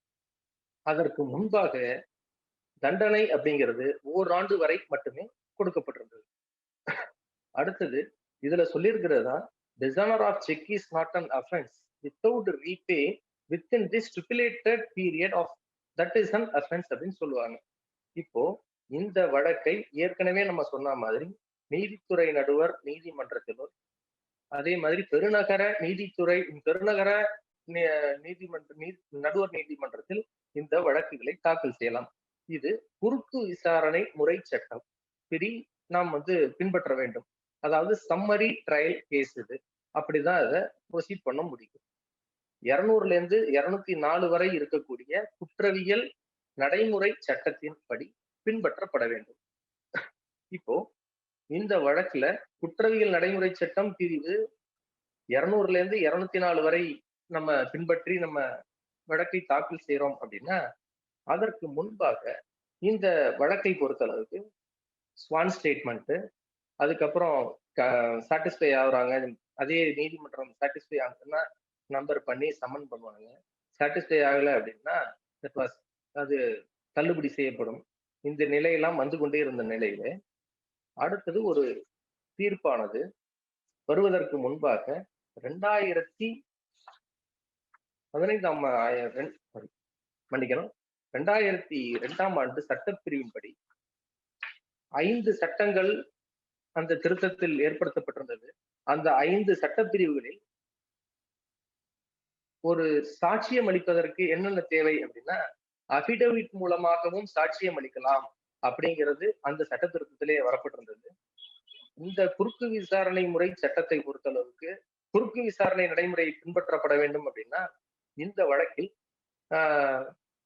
அதற்கு முன்பாக தண்டனை அப்படிங்கிறது ஓராண்டு வரை மட்டுமே கொடுக்கப்பட்டிருந்தது. அடுத்தது இதுல சொல்லியிருக்கிறதா dishonor of check is not an offense without repay within this stipulated period of that is an offense அப்படின்னு சொல்லுவாங்க. இப்போ இந்த வழக்கை ஏற்கனவே நம்ம சொன்ன மாதிரி நீதித்துறை நடுவர் நீதிமன்றத்திலோ அதே மாதிரி பெருநகர நடுவர் நீதிமன்றத்தில் இந்த வழக்குகளை தாக்கல் செய்யலாம். இது குறுக்கு விசாரணை முறை சட்டம் படி நாம் பின்பற்ற வேண்டும். அதாவது சம்மரி ட்ரையல் கேஸ் இது, அப்படிதான் அதை ப்ரொசீட் பண்ண முடியும். 200ல இருந்து 204 வரை இருக்கக்கூடிய குற்றவியல் நடைமுறை சட்டத்தின் படி பின்பற்றப்பட வேண்டும். இப்போ இந்த வழக்குல குற்றவியல் நடைமுறை சட்டம் பிரிவு 200ல இருந்து 204 வரை நம்ம பின்பற்றி நம்ம வழக்கை தாக்கல் செய்யறோம் அப்படின்னா அதற்கு முன்பாக இந்த வழக்கை பொறுத்தளவுக்கு ஸ்வான் ஸ்டேட்மெண்ட், அதுக்கப்புறம் சாட்டிஸ்ஃபை ஆகுறாங்க, அதே நீதிமன்றம் சாட்டிஸ்ஃபை ஆகுதுன்னா நம்பர் பண்ணி சம்மன் பண்ணுவாங்க. சாட்டிஸ்ஃபை ஆகலை அப்படின்னா அது தள்ளுபடி செய்யப்படும். இந்த நிலையெல்லாம் வந்து கொண்டே இருந்த நிலையில அடுத்தது ஒரு தீர்ப்பானது வருவதற்கு முன்பாக 2002ஆம் ஆண்டு சட்டப்பிரிவின்படி 5 சட்டங்கள் அந்த திருத்தத்தில் ஏற்படுத்தப்பட்டிருந்தது. அந்த 5 சட்டப்பிரிவுகளில் ஒரு சாட்சியம் அளிப்பதற்கு என்னென்ன தேவை அப்படின்னா, அபிடவிட் மூலமாகவும் சாட்சியம் அளிக்கலாம் அப்படிங்கிறது அந்த சட்ட திருத்தத்திலே வரப்பட்டிருந்தது. இந்த குறுக்கு விசாரணை முறை சட்டத்தை பொறுத்தளவுக்கு குறுக்கு விசாரணை நடைமுறை பின்பற்றப்பட வேண்டும் அப்படின்னா, இந்த வழக்கில்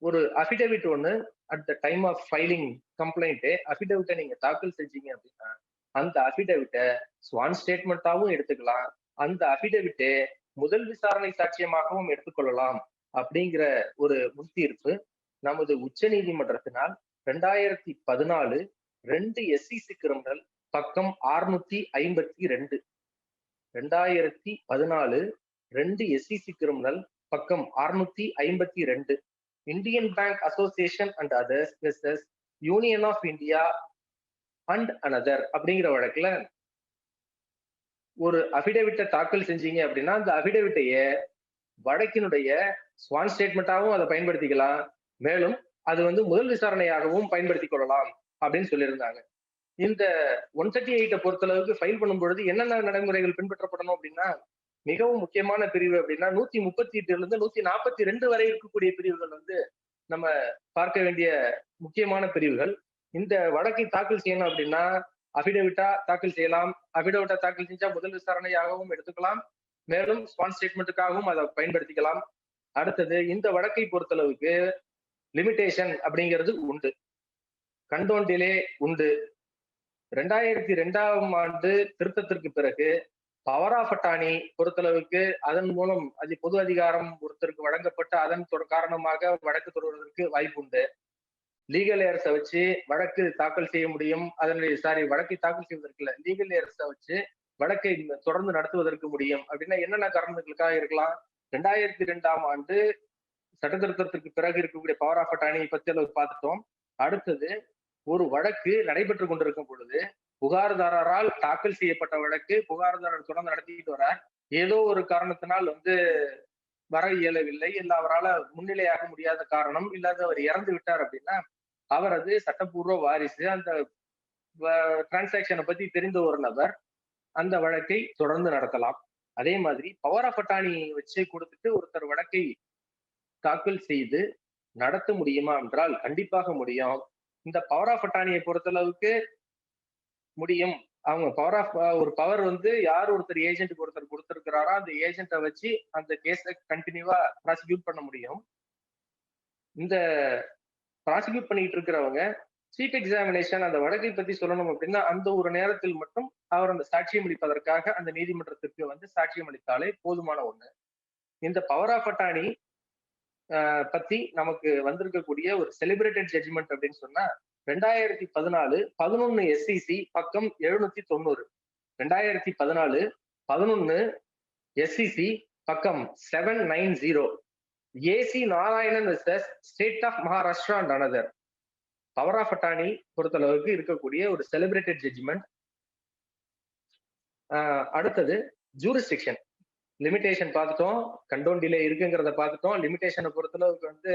ஒரு அபிடவிட் ஒண்ணு at the time of filing complaint அபிடவிட்டை நீங்க தாக்கல் செஞ்சீங்க அப்படின்னா, அந்த அபிடவிட்டை ஸ்வான் ஸ்டேட்மெண்டாவும் எடுத்துக்கலாம். அந்த அபிடவிட்டை முதல் விசாரணை சாட்சியமாகவும் எடுத்துக்கொள்ளலாம் அப்படிங்கிற ஒரு முன்தீர்ப்பு நமது உச்ச நீதிமன்றத்தினால் 2014 2 SEC கிரிமினல் பக்கம் 652 2014 2 SEC கிரிமினல் பக்கம் 652 Indian bank association and others versus union of India and another அப்படிங்கிற வழக்குல ஒரு அபிடவிட்டை தாக்கல் செஞ்சீங்க அப்படின்னா, அந்த அபிடவிட்டைய வழக்கினுடைய ஸ்வான் ஸ்டேட்மெண்டாவும் அதை பயன்படுத்திக்கலாம். மேலும் அது வந்து முதல் விசாரணையாகவும் பயன்படுத்திக் கொள்ளலாம் அப்படின்னு சொல்லியிருந்தாங்க. இந்த 138 பொறுத்தளவுக்கு ஃபைல் பண்ணும் பொழுது என்னென்ன நடைமுறைகள் பின்பற்றப்படணும் அப்படின்னா, மிகவும் முக்கியமான பிரிவு அப்படின்னா 138 142 வரை இருக்கக்கூடிய பிரிவுகள் வந்து நம்ம பார்க்க வேண்டிய முக்கியமான பிரிவுகள். இந்த வழக்கை தாக்கல் செய்யணும் அப்படின்னா அபிடவிட்டா தாக்கல் செய்யலாம். அபிடவிட்டா தாக்கல் செஞ்சா முதல் விசாரணையாகவும் எடுத்துக்கலாம். மேலும் ஸ்வான் ஸ்டேட்மெண்ட்டுக்காகவும் அதை பயன்படுத்திக்கலாம். அடுத்தது இந்த வழக்கை பொறுத்தளவுக்கு லிமிடேஷன் உண்டு, கண்டோன் டிலே உண்டு. 2002ஆம் ஆண்டு திருத்தத்திற்கு பிறகு பவர் ஆஃப் அட்டார்னி பொறுத்தளவுக்கு அதன் மூலம் அது பொது அதிகாரம் ஒருத்தருக்கு வழங்கப்பட்டு அதன் காரணமாக வழக்கு தொடர்வதற்கு வாய்ப்பு உண்டு. லீகல் ஏர்ஸை வச்சு வழக்கு தாக்கல் செய்ய முடியும். வழக்கை தாக்கல் செய்வதற்கு இல்ல, லீகல் ஏர்ஸை வச்சு வழக்கை தொடர்ந்து நடத்துவதற்கு முடியும். அப்படின்னா என்னென்ன காரணங்களுக்காக இருக்கலாம்? 2002ஆம் ஆண்டு சட்ட திருத்தத்திற்கு பிறகு இருக்கக்கூடிய பவர் ஆஃப் அட்டார்னியை பத்தி அளவு பார்த்துட்டோம். அடுத்தது ஒரு வழக்கு நடைபெற்று கொண்டிருக்கும் பொழுது புகார்தாரரால் தாக்கல் செய்யப்பட்ட வழக்கு புகார்தாரர் தொடர்ந்து நடத்திட்டு வரார். ஏதோ ஒரு காரணத்தினால் வந்து வர இயலவில்லை, இல்ல அவரால் முன்னிலையாக முடியாத காரணம், இல்லாத அவர் இறந்து விட்டார் அப்படின்னா அவரது சட்டப்பூர்வ வாரிசு அந்த டிரான்சாக்சனை பத்தி தெரிந்த ஒரு நபர் அந்த வழக்கை தொடர்ந்து நடத்தலாம். அதே மாதிரி பவர் ஆஃப் அட்டார்னி வச்சு கொடுத்துட்டு ஒருத்தர் வழக்கை தாக்கல் செய்து நடத்த முடியுமா என்றால் கண்டிப்பாக முடியும். இந்த பவர் ஆஃப் அட்டார்னியை பொறுத்தளவுக்கு முடியும். அவங்க ஒரு பவர் வந்து யார் ஒருத்தர் ஏஜென்ட்டுக்கு ஒருத்தர் கொடுத்திருக்கிறாரோ அந்த ஏஜென்ட்டை வச்சு அந்த கேஸை கண்டினியூவா ப்ராசிக்யூட் பண்ண முடியும். இந்த ப்ராசிக்யூட் பண்ணிட்டு இருக்கிறவங்க சீஃப் எக்ஸாமினேஷன் அந்த வழக்கை பத்தி சொல்லணும் அப்படின்னா அந்த ஒரு நேரத்தில் மட்டும் அவர் அந்த சாட்சியம் அளிப்பதற்காக அந்த நீதிமன்றத்திற்கு வந்து சாட்சியம் அளித்தாலே போதுமான ஒண்ணு. இந்த பவர் ஆஃப் அட்டார்னி பத்தி நமக்கு வந்திருக்கக்கூடிய ஒரு செலிப்ரேட்டட் ஜட்ஜ்மெண்ட் அப்படின்னு சொன்னா 2014 11 SEC பக்கம் 790 2014 11 SEC பக்கம் 790 AC Narayanan versus state of Maharashtra and another power of attorney பொறுத்தளவுக்கு இருக்கக்கூடிய ஒரு செலிப்ரேட்டட் ஜட்ஜ்மெண்ட். அடுத்தது ஜூரிஸ்டிக்ஷன் லிமிடேஷன் பார்த்துட்டோம், கண்டோன் டிலே இருக்குங்கிறத பார்த்துட்டோம். லிமிடேஷனை பொறுத்தளவுக்கு வந்து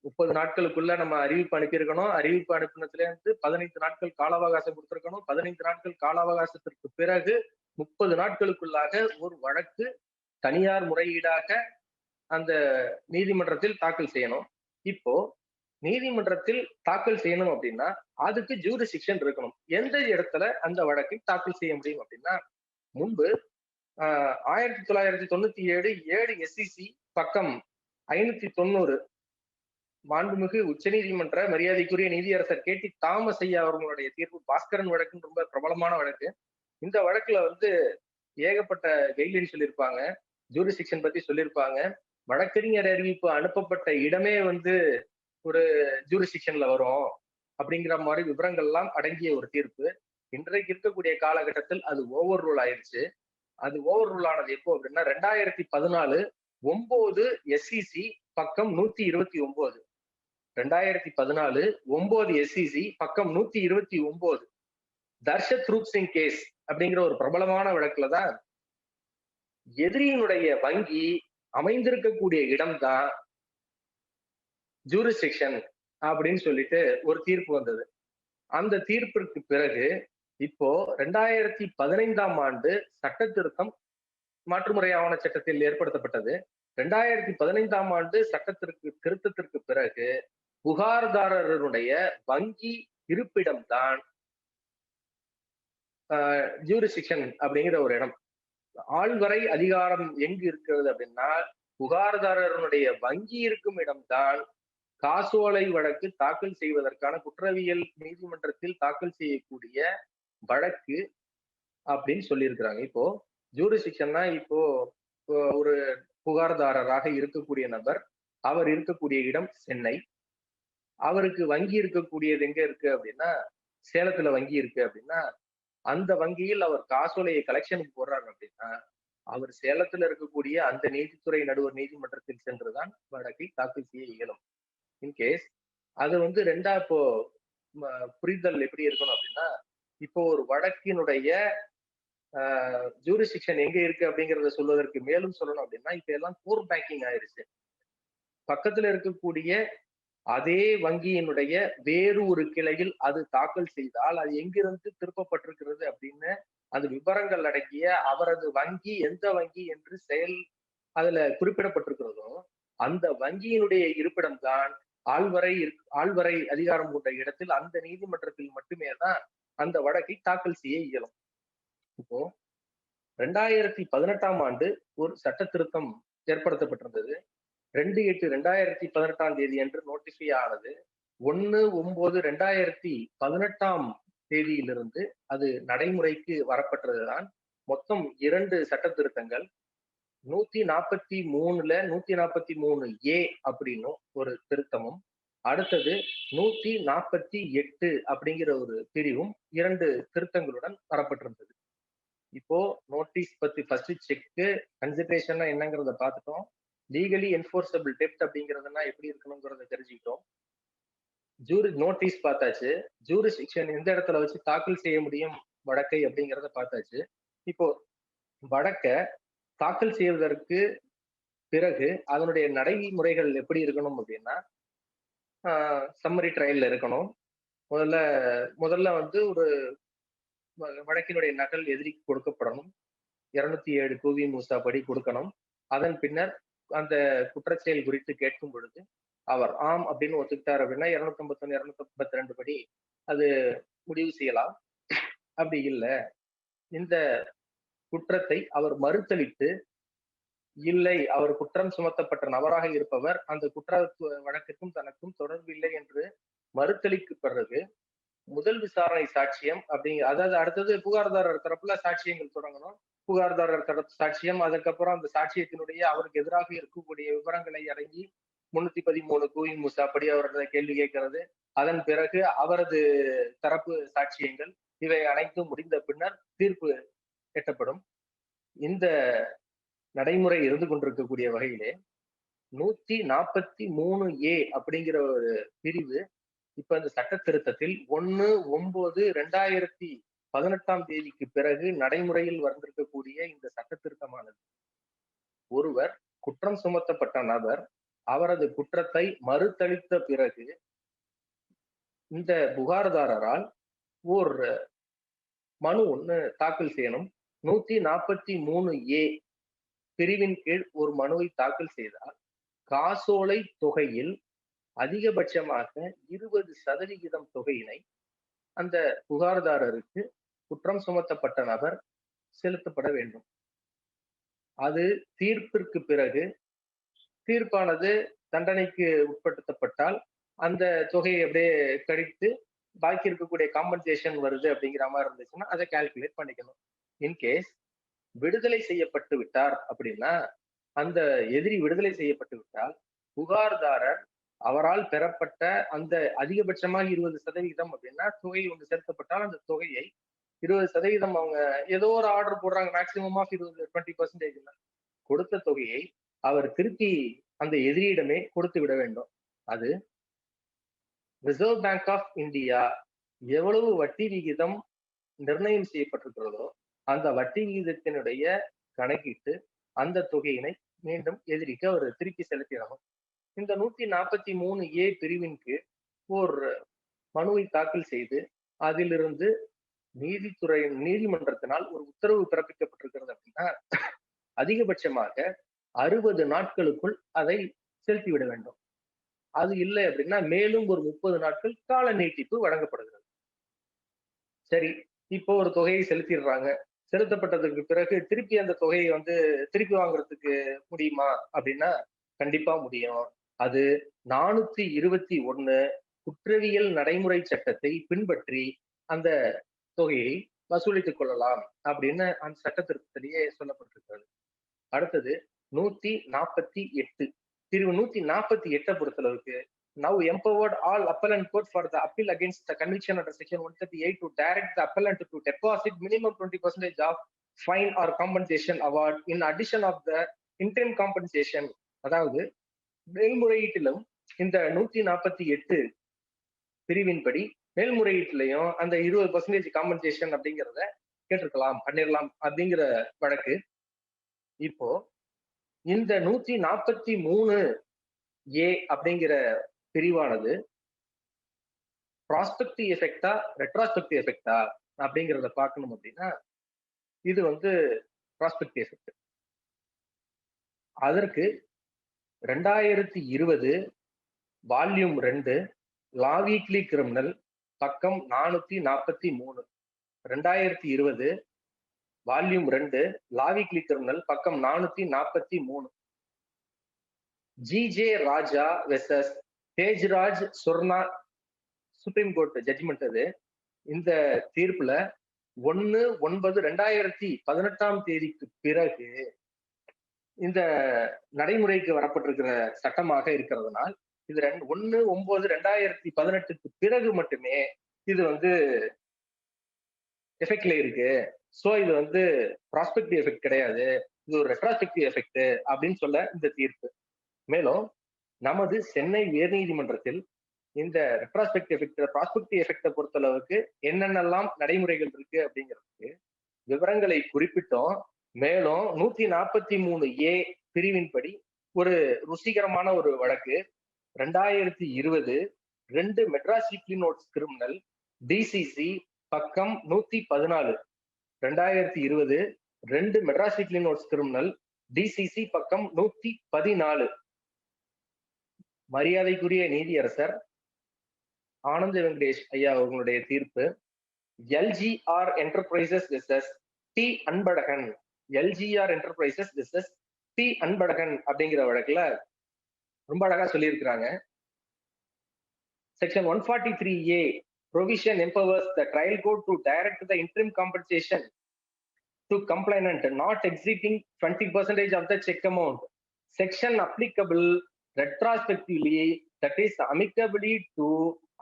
30 நாட்களுக்குள்ள நம்ம அறிவிப்பு அனுப்பியிருக்கணும். அறிவிப்பு அனுப்பினதுல இருந்து 15 நாட்கள் கால அவகாசம் கொடுத்திருக்கணும். 15 நாட்கள் கால அவகாசத்திற்கு பிறகு 30 நாட்களுக்குள்ளாக ஒரு வழக்கு தனியார் முறையீடாக அந்த நீதிமன்றத்தில் தாக்கல் செய்யணும். இப்போ நீதிமன்றத்தில் தாக்கல் செய்யணும் அப்படின்னா அதுக்கு ஜூரிஸ்டிக்ஷன் இருக்கணும். எந்த இடத்துல அந்த வழக்கை தாக்கல் செய்ய முடியும் அப்படின்னா முன்பு 1997 7 SEC பக்கம் 590 மாண்புமிகு உச்ச நீதிமன்ற மரியாதைக்குரிய நீதியரசர் KT தாமஸ் ஐயா அவர்களுடைய தீர்ப்பு பாஸ்கரன் வழக்குன்னு ரொம்ப பிரபலமான வழக்கு. இந்த வழக்குல வந்து ஏகப்பட்ட கைட்லைன் சொல்லியிருப்பாங்க, ஜூரிஸ்டிக்ஷன் பத்தி சொல்லியிருப்பாங்க. வழக்கறிஞர் அறிவிப்பு அனுப்பப்பட்ட இடமே வந்து ஒரு ஜூரிஸ்டிக்ஷன்ல வரும் அப்படிங்கிற மாதிரி விவரங்கள்லாம் அடங்கிய ஒரு தீர்ப்பு. இன்றைக்கு இருக்கக்கூடிய காலகட்டத்தில் அது ஓவர் ரூல் ஆயிருச்சு. அது ஓவர் ரூல் ஆனது எப்போ அப்படின்னா 2014 9 SEC பக்கம் 129 2014 9 SEC பக்கம் 129 தர்ஷத் ரூப் சிங் கேஸ் அப்படிங்கிற ஒரு பிரபலமான வழக்குலதான் எதிரியினுடைய வங்கி அமைந்திருக்கக்கூடிய இடம்தான் ஜூரிஸ்டிக்ஷன் அப்படின்னு சொல்லிட்டு ஒரு தீர்ப்பு வந்தது. அந்த தீர்ப்பிற்கு பிறகு இப்போ 2015ஆம் ஆண்டு சட்ட திருத்தம் மாற்றுமுறை ஆவண சட்டத்தில் ஏற்படுத்தப்பட்டது. 2015ஆம் ஆண்டு திருத்தத்திற்கு பிறகு புகார்தாரருடைய வங்கி இருப்பிடம்தான் ஜூரிஸ்டிக்ஷன் அப்படிங்கிற ஒரு இடம். ஆள்வரை அதிகாரம் எங்கு இருக்கிறது அப்படின்னா, புகார்தாரருடைய வங்கி இருக்கும் இடம்தான் காசோலை வழக்கு தாக்கல் செய்வதற்கான குற்றவியல் நீதிமன்றத்தில் தாக்கல் செய்யக்கூடிய வழக்கு அப்படின்னு சொல்லியிருக்கிறாங்க. இப்போ ஜூரிஸ்டிக்ஷன்னா இப்போ ஒரு புகார்தாரராக இருக்கக்கூடிய நபர், அவர் இருக்கக்கூடிய இடம் சென்னை. அவருக்கு வங்கி இருக்கக்கூடியது எங்க இருக்கு அப்படின்னா, சேலத்துல வங்கி இருக்கு அப்படின்னா, அந்த வங்கியில் அவர் காசோலையை கலெக்ஷனுக்கு போடுறாரு அப்படின்னா, அவர் சேலத்துல இருக்கக்கூடிய அந்த நீதித்துறை நடுவர் நீதிமன்றத்தில் சென்றுதான் வழக்கை தாக்கல் செய்ய இயலும். இன்கேஸ் அது வந்து இப்போ புரிதல் எப்படி இருக்கணும் அப்படின்னா, இப்போ ஒரு வழக்கினுடைய ஜூரிஸ்டிக்ஷன் எங்க இருக்கு அப்படிங்கறத சொல்வதற்கு மேலும் சொல்லணும் அப்படின்னா, இப்ப எல்லாம் கோர் பேங்கிங் ஆயிருச்சு. பக்கத்துல இருக்கக்கூடிய அதே வங்கியினுடைய வேறு ஒரு கிளையில் அது தாக்கல் செய்தால் அது எங்கிருந்து திருப்பப்பட்டிருக்கிறது அப்படின்னு அந்த விவரங்கள் அடங்கிய அவரது வங்கி எந்த வங்கி என்று அதுல குறிப்பிடப்பட்டிருக்கிறதோ அந்த வங்கியினுடைய இருப்பிடம்தான் ஆள்வரை அதிகாரம் கொண்ட இடத்தில் அந்த நீதிமன்றத்தில் மட்டுமே தான் அந்த வழக்கை தாக்கல் செய்ய இயலும். இப்போ 2018ஆம் ஆண்டு ஒரு சட்ட திருத்தம் ஏற்படுத்தப்பட்டிருந்தது. 2/8/2018 அன்று நோட்டிஃபை ஆனது. 1/9/2018 தேதியிலிருந்து அது நடைமுறைக்கு வரப்பட்டதுதான். மொத்தம் 2 சட்ட திருத்தங்கள். 143ல 143A அப்படின்னும் ஒரு திருத்தமும், அடுத்தது 148 அப்படிங்கிற ஒரு பிரிவும் 2 திருத்தங்களுடன் வரப்பட்டிருந்தது. இப்போ நோட்டீஸ் பத்தி ஃபர்ஸ்ட் செக் கன்சிடரேஷன் என்னங்கிறத பார்த்துட்டோம். லீகலி என்ஃபோர்ஸபிள் டெப்ட் அப்படிங்கிறதுனா எப்படி இருக்கணுங்கிறத தெரிஞ்சுக்கிட்டோம். நோட்டீஸ் பார்த்தாச்சு. ஜூரிஸ்டிக்ஷன் எந்த இடத்துல வச்சு தாக்கல் செய்ய முடியும் வழக்கை அப்படிங்கிறத பார்த்தாச்சு. இப்போ வழக்க தாக்கல் செய்வதற்கு பிறகு அதனுடைய நடைமுறைகள் எப்படி இருக்கணும் அப்படின்னா, சம்மரி ட்ரையல்ல இருக்கணும். முதல்ல வந்து ஒரு வழக்கினுடைய நகல் எதிரிக்கு கொடுக்கப்படணும். 207 கூவி மூசா படி கொடுக்கணும். அதன் பின்னர் அந்த குற்றச்செயல் குறித்து கேட்கும் பொழுது அவர் ஆம் அப்படின்னு ஒத்துக்கிட்டார் அப்படின்னா 251 252 படி அது முடிவு செய்யலாம். அப்படி இல்லை, இந்த குற்றத்தை அவர் மறுத்தளித்து இல்லை, அவர் குற்றம் சுமத்தப்பட்ட நபராக இருப்பவர் அந்த குற்ற வழக்கிற்கும் தனக்கும் தொடர்பு இல்லை என்று மறுத்தளிக்கு பிறகு முதல் விசாரணை சாட்சியம் அதாவது அடுத்தது புகார்தாரர் தரப்புல சாட்சியங்கள் தொடங்கணும். புகார்தாரர் தரப்பு சாட்சியம், அதுக்கப்புறம் அந்த சாட்சியத்தினுடைய அவருக்கு எதிராக இருக்கக்கூடிய விவரங்களை அடங்கி 313 கூவி மூசாப்படி அவரது கேள்வி கேட்கிறது. அதன் பிறகு அவரது தரப்பு சாட்சியங்கள் இவை அனைத்தும் முடிந்த பின்னர் தீர்ப்பு எட்டப்படும். இந்த நடைமுறை இருந்து கொண்டிருக்கக்கூடிய வகையிலே 143A அப்படிங்கிற ஒரு பிரிவு இப்ப இந்த சட்ட திருத்தத்தில் 1/9/2018 பிறகு நடைமுறையில் வந்திருக்கக்கூடிய இந்த சட்ட திருத்தமானது ஒருவர் குற்றம் சுமத்தப்பட்ட நபர் அவரது குற்றத்தை மறுத்தளித்த பிறகு இந்த புகார்தாரரால் ஒரு மனு ஒண்ணு தாக்கல் செய்யணும். 143A பிரிவின் கீழ் ஒரு மனுவை தாக்கல் செய்தால் காசோலை தொகையில் அதிகபட்சமாக 20% தொகையினை அந்த புகார்தாரருக்கு குற்றம் சுமத்தப்பட்ட நபர் செலுத்தப்பட வேண்டும். அது தீர்ப்பிற்கு பிறகு தீர்ப்பானது தண்டனைக்கு உட்படுத்தப்பட்டால் அந்த தொகையை அப்படியே கழித்து பாக்கி இருக்கக்கூடிய காம்பன்சேஷன் வருது அப்படிங்கிற மாதிரி இருந்துச்சுன்னா அதை கால்குலேட் பண்ணிக்கணும். இன்கேஸ் விடுதலை செய்யப்பட்டு விட்டார் அப்படின்னா, அந்த எதிரி விடுதலை செய்யப்பட்டு விட்டால் புகார்தாரர் அவரால் பெறப்பட்ட அந்த அதிகபட்சமாக 20% அப்படின்னா தொகை ஒன்று செலுத்தப்பட்டால் அந்த தொகையை 20% அவங்க ஏதோ ஒரு ஆர்டர் போடுறாங்க, மேக்சிமம் ஆஃப் 20% கொடுத்த தொகையை அவர் திருப்பி அந்த எதிரியிடமே கொடுத்து விட வேண்டும். அது ரிசர்வ் பேங்க் ஆஃப் இந்தியா எவ்வளவு வட்டி விகிதம் நிர்ணயம் செய்யப்பட்டிருக்கிறதோ அந்த வட்டி விகிதத்தினுடைய கணக்கிட்டு அந்த தொகையினை மீண்டும் எதிரிக்கு அவர் திருப்பி செலுத்திடணும். இந்த 143A பிரிவின் கீழ் ஓர் மனுவை தாக்கல் செய்து அதிலிருந்து நீதிமன்றத்தினால் ஒரு உத்தரவு பிறப்பிக்கப்பட்டிருக்கிறது அப்படின்னா அதிகபட்சமாக 60 நாட்களுக்குள் அதை செலுத்திவிட வேண்டும். அது இல்லை அப்படின்னா மேலும் ஒரு 30 நாட்கள் கால நீட்டிப்பு வழங்கப்படுகிறது. சரி, இப்போ ஒரு தொகையை செலுத்திடுறாங்க. செலுத்தப்பட்டதுக்கு பிறகு திருப்பி அந்த தொகையை திருப்பி வாங்குறதுக்கு முடியுமா அப்படின்னா கண்டிப்பா முடியும். அது 421 குற்றவியல் நடைமுறை சட்டத்தை பின்பற்றி அந்த தொகையை வசூலித்துக் கொள்ளலாம் அப்படின்னு அந்த சட்ட திருத்தத்திலேயே சொல்லப்பட்டிருக்கிறது. அடுத்தது 148 பிரிவு 148 பொறுத்தளவுக்கு now empowered all appellant court for the appeal against the conviction under section 138 to direct the appellant to deposit minimum 20% of fine or compensation award in addition of the interim compensation. அதாவது மேல்முறையீட்டிலும் இந்த 148 பிரிவின்படி மேல்முறையீட்டிலையும் அந்த 20% compensation அப்படிங்கிறத கேட்டிருக்கலாம், பண்ணிடலாம் அப்படிங்கிற வழக்கு. இப்போ இந்த 143A அப்படிங்கிற பிரிவானது ப்ராஸ்பெக்டிவ் எஃபெக்டா ரெட்ராஸ்பெக்டிவ் எஃபெக்டா அப்படிங்கிறத பார்க்கணும் அப்படின்னா இது ப்ராஸ்பெக்டிவ் எஃபெக்ட். அதற்கு 2020 வால்யூம் 2 லா வீக்லி கிரிமினல் பக்கம் 443, 2020 வால்யூம் 2 லா வீக்லி கிரிமினல் பக்கம் 443 ஜிஜே ராஜா வெர்சஸ் தேஜ்ராஜ் சுர்ணா சுப்ரீம் கோர்ட் ஜட்ஜ்மெண்ட். அது இந்த தீர்ப்புல 1/9/2018 பிறகு இந்த நடைமுறைக்கு வரப்பட்டிருக்கிற சட்டமாக இருக்கிறதுனால் இது 1/9/2018 பிறகு மட்டுமே இது எஃபெக்ட்ல இருக்கு. சோ இது ப்ராஸ்பெக்டிவ் எஃபெக்ட் கிடையாது, இது ஒரு ரெட்ராஸ்பெக்டிவ் எஃபெக்ட் அப்படின்னு சொல்ல இந்த தீர்ப்பு. மேலும் நமது சென்னை உயர்நீதிமன்றத்தில் இந்த ரெட்ராஸ்பெக்டிவ் எஃபெக்ட் ப்ராஸ்பெக்டிவ் எஃபெக்டை பொறுத்தளவுக்கு என்னென்னலாம் நடைமுறைகள் இருக்கு அப்படிங்கிறதுக்கு விவரங்களை குறிப்பிட்டோம். மேலும் 143A பிரிவின்படி ஒரு ருசிகரமான ஒரு வழக்கு 2020 2 Madras weekly notes criminal DCC பக்கம் 114, 2020 2 Madras weekly notes criminal DCC பக்கம் 114 மரியாதைக்குரிய நீதியரசர் ஆனந்த வெங்கடேஷ் ஐயா அவர்களுடைய தீர்ப்பு. LGR enterprises versus T Anbazhagan, LGR enterprises versus T Anbazhagan அப்படிங்கிற வழக்குல ரொம்ப அழகா சொல்லியிருக்கிறாங்க. Section 143A provision empowers the trial court to direct the interim compensation to complainant not exceeding 20% of the check amount. Section applicable retrospectively, that is amicably to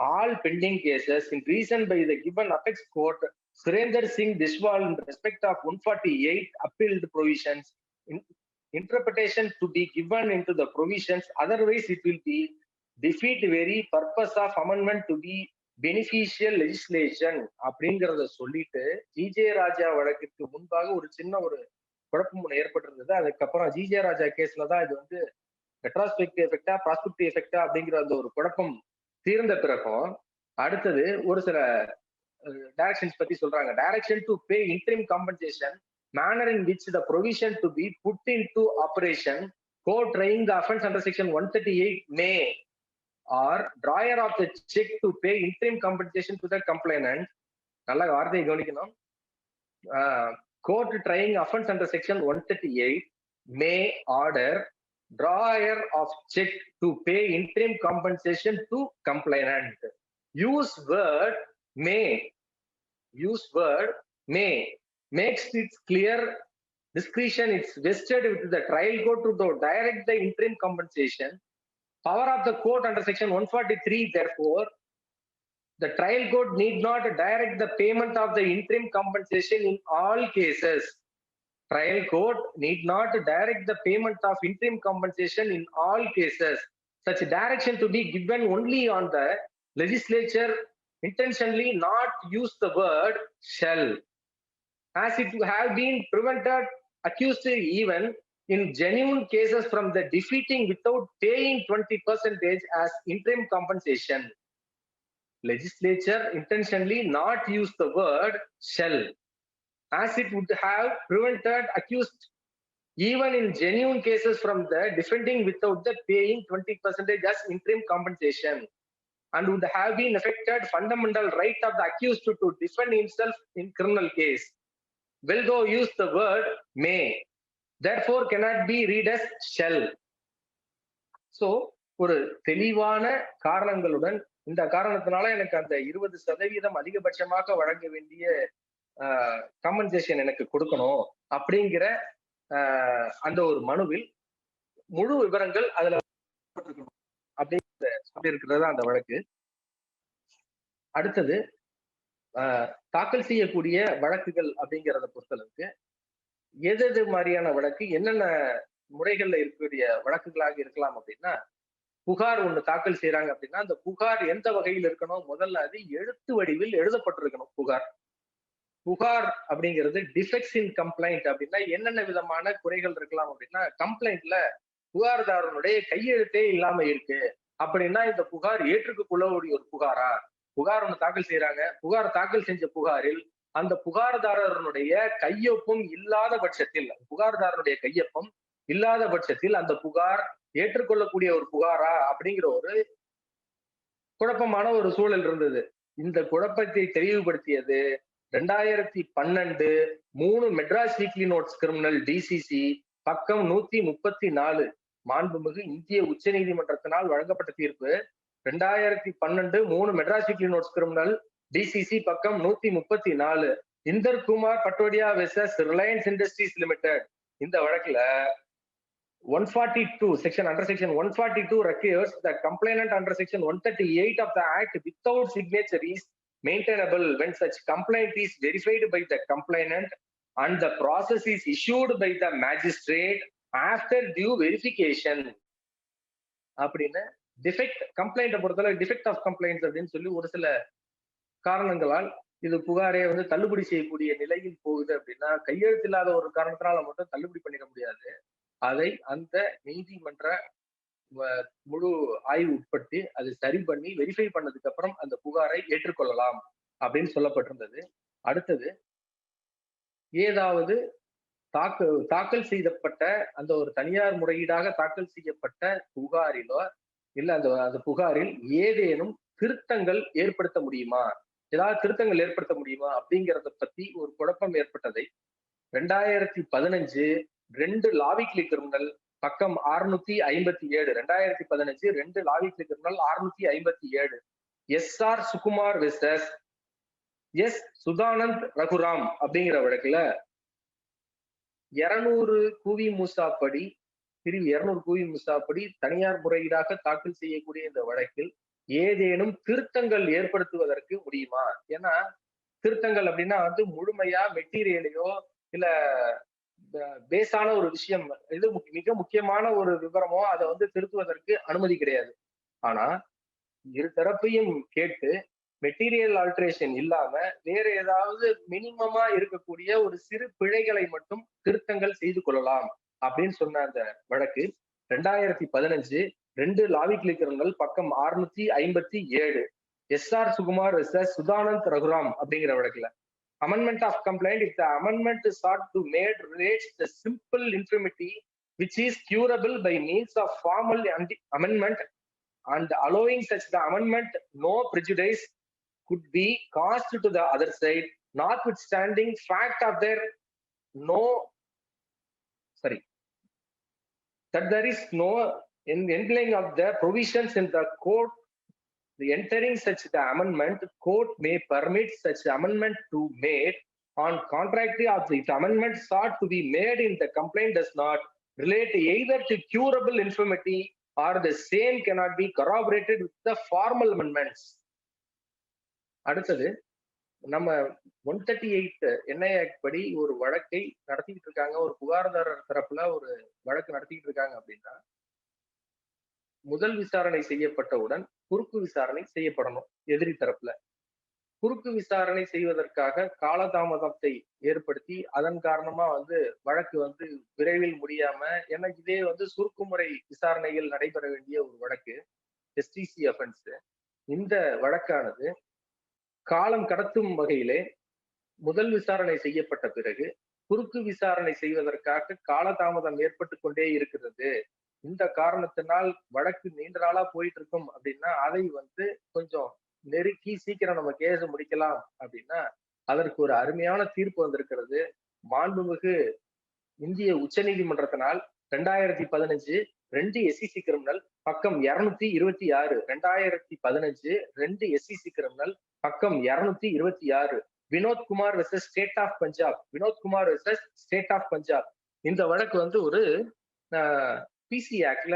all pending cases in reason by the given apex court Surinder Singh Dishwal in respect of 148 appealed provisions. Interpretation to be given into the provisions, otherwise it will be defeat very purpose of amendment to be beneficial legislation அப்படிங்கிறத சொல்லிட்டு GJ ராஜா வழக்கிற்கு முன்பாக ஒரு சின்ன ஒரு குழப்பம் ஏற்பட்டிருந்தது. அதுக்கப்புறம் GJ ராஜா கேஸ்ல தான் இது ரெட்ராஸ்பெக்டிவ் எஃபெக்டா ப்ராஸ்பெக்டிவ் எஃபெக்டா அப்படிங்கிற அந்த ஒரு குழப்பம் தீர்ந்த பிறகும் அடுத்தது ஒரு சில டைரக்ஷன்ஸ் பத்தி சொல்றாங்க. Direction to pay interim compensation, manner in which the provision to be put into operation, court trying the offense under section 138 may or drawer of the check to pay interim compensation to the complainant. நல்ல வார்த்தையை கவனிக்கணும். Court trying offense under section 138 may order drawer of check to pay interim compensation to complainant. Use word may makes it clear discretion is vested with the trial court to direct the interim compensation. Power of the court under section 143, therefore the trial court need not direct the payment of the interim compensation in all cases. Trial court need not direct the payment of interim compensation in all cases. Such direction to be given only on the legislature intentionally not use the word shall, as it have been prevented accused even in genuine cases from the defeating without paying 20% as interim compensation. Legislature intentionally not use the word shall, as it would have prevented accused even in genuine cases from the defending without the paying 20% as interim compensation, and would have been affected fundamental right of the accused to defend himself in criminal case. Will though use the word may, therefore cannot be read as shall. So ஒரு தெளிவான காரணங்களுடன், இந்த காரணத்தினால எனக்கு அந்த 20% அதிகபட்சமாக வழங்க வேண்டிய compensation எனக்கு கொடுக்கணும் அப்படிங்கிற அந்த ஒரு மனுவில் முழு விவரங்கள் அதுல அப்படிங்கிற சொல்லியிருக்கிறது அந்த வழக்கு. அடுத்தது தாக்கல் செய்யக்கூடிய வழக்குகள் அப்படிங்கிறத பொறுத்தளவுக்கு எது மாதிரியான வழக்கு, என்னென்ன முறைகள்ல இருக்கக்கூடிய வழக்குகளாக இருக்கலாம் அப்படின்னா, புகார் ஒண்ணு தாக்கல் செய்யறாங்க அப்படின்னா அந்த புகார் எந்த வகையில் இருக்கணும், முதல்ல அது எழுத்து வடிவில் எழுதப்பட்டிருக்கணும். புகார் அப்படிங்கிறது டிஃபெக்ட்ஸ் இன் கம்ப்ளைண்ட் அப்படின்னா என்னென்ன விதமான குறைகள் இருக்கலாம் அப்படின்னா, கம்ப்ளைண்ட்ல புகார்தாரனுடைய கையெழுத்தே இல்லாம இருக்கு அப்படின்னா இந்த புகார் ஏற்றுக்கொள்ளக்கூடிய ஒரு புகாரா? புகார் ஒண்ணு தாக்கல் செய்யறாங்க, புகார் தாக்கல் செஞ்ச புகாரில் அந்த புகார்தாரனுடைய கையொப்பம் இல்லாத பட்சத்தில், புகார்தாரனுடைய கையொப்பம் இல்லாத பட்சத்தில் அந்த புகார் ஏற்றுக்கொள்ளக்கூடிய ஒரு புகாரா அப்படிங்கிற ஒரு குழப்பமான ஒரு சூழல் இருந்தது. இந்த குழப்பத்தை தெளிவுபடுத்தியது 2012 3 Madras weekly notes criminal DCC பக்கம் 134 மாண்புமிகு இந்திய உச்ச நீதிமன்றத்தினால் வழங்கப்பட்ட தீர்ப்பு. 2012 3 Madras weekly notes criminal DCC பக்கம் 134 Inder Kumar Patodia versus Reliance industries limited. இந்த வழக்குல 142 section under section 142 requires that complainant under section 138 of the act without signature is maintainable when such complaint is verified by the complainant and the process is issued by the magistrate after due verification. அப்படின்னு defect complaint பொறுத்தவரை defect of complaints அப்படின்னு சொல்லி ஒரு சில காரணங்களால் இது புகாரே தள்ளுபடி செய்யக்கூடிய நிலையில் போகுது அப்படின்னா, கையெழுத்து இல்லாத ஒரு காரணத்தினால மட்டும் தள்ளுபடி பண்ணிட முடியாது. அதை அந்த நீதிமன்ற முழு ஆய்வு உட்பட்டு அது சரி பண்ணி வெரிஃபை பண்ணதுக்கு அப்புறம் அந்த புகாரை ஏற்றுக்கொள்ளலாம் அப்படின்னு சொல்லப்பட்டிருந்தது. அடுத்தது, ஏதாவது தாக்கல் செய்யப்பட்ட அந்த ஒரு தனியார் முறையீடாக தாக்கல் செய்யப்பட்ட புகாரிலோ இல்ல அந்த புகாரில் ஏதேனும் திருத்தங்கள் ஏற்படுத்த முடியுமா, ஏதாவது திருத்தங்கள் ஏற்படுத்த முடியுமா அப்படிங்கிறத பத்தி ஒரு குழப்பம் ஏற்பட்டதை 2015 2 லாவிக்லி கிரிமினல் பக்கம் 657 2015 2 law weekly criminal 657 S R Sukumar versus S Sudhanand Raghuram அப்படிங்கிற வழக்குல 200 கூவி மூசாப்படி பிரிவு 200 கூவி மூசாப்படி தனியார் முறையீடாக தாக்கல் செய்யக்கூடிய இந்த வழக்கில் ஏதேனும் திருத்தங்கள் ஏற்படுத்துவதற்கு முடியுமா? ஏன்னா திருத்தங்கள் அப்படின்னா முழுமையா மெட்டீரியலையோ இல்ல பேஸான ஒரு விஷயம், இது மிக முக்கியமான ஒரு விவரமோ அதை திருத்துவதற்கு அனுமதி கிடையாது. ஆனா இரு தரப்பையும் கேட்டு மெட்டீரியல் ஆல்டரேஷன் இல்லாம வேற ஏதாவது மினிமமா இருக்கக்கூடிய ஒரு சிறு பிழைகளை மட்டும் திருத்தங்கள் செய்து கொள்ளலாம் அப்படின்னு சொன்ன அந்த வழக்கு 2015 2 லாவிக்லி கிரிமினல் பக்கம் 657 எஸ்ஆர் சுகுமார் வெர்சஸ் சுதானந்த் ரகுராம் அப்படிங்கிற வழக்குல amendment of complaint, if the amendment is sought to made relates the simple infirmity which is curable by means of formal amendment and allowing such the amendment no prejudice could be caused to the other side, notwithstanding fact of their that there is no entering of the provisions in the court. The entering such the amendment, court may permit such amendment to made on contrary of the amendment sought to be made in the complaint does not relate either to curable infirmity or the same cannot be corroborated with the formal amendments. அடுத்தது, நம்ம 138 NI act படி ஒரு வழக்கை நடத்திக்கிட்டு இருக்காங்க, ஒரு புகார்தாரர் தரப்புல ஒரு வழக்கு நடத்திக்கிட்டு இருக்காங்க அப்படின்னா முதல் விசாரணை செய்யப்பட்டவுடன் குறுக்கு விசாரணை செய்யப்படணும் எதிரி தரப்புல. குறுக்கு விசாரணை செய்வதற்காக காலதாமதத்தை ஏற்படுத்தி அதன் காரணமா வழக்கு விரைவில் முடியாம, ஏன்னா இதே சுருக்குமுறை விசாரணைகள் நடைபெற வேண்டிய ஒரு வழக்கு, எஸ்டிசி அஃபென்ஸ். இந்த வழக்கானது காலம் கடத்தும் வகையிலே முதல் விசாரணை செய்யப்பட்ட பிறகு குறுக்கு விசாரணை செய்வதற்காக காலதாமதம் ஏற்பட்டு கொண்டே இருக்கிறது. இந்த காரணத்தினால் வழக்கு நீண்ட நாளா போயிட்டு இருக்கும் அப்படின்னா, அதை கொஞ்சம் நெருக்கி சீக்கிரம் நம்ம கேஸ் முடிக்கலாம் அப்படின்னா, அதற்கு ஒரு அருமையான தீர்ப்பு வந்திருக்கிறது. மாண்புமிகு இந்திய உச்ச நீதிமன்றத்தினால் 2015 2 எஸ்இசி கிரிமினல் பக்கம் 226, 2015 2 எஸ்இசி கிரிமினல் பக்கம் 226, Vinodkumar versus state of Punjab, Vinodkumar versus state of Punjab. இந்த வழக்கு ஒரு பிசி ஆக்ட்ல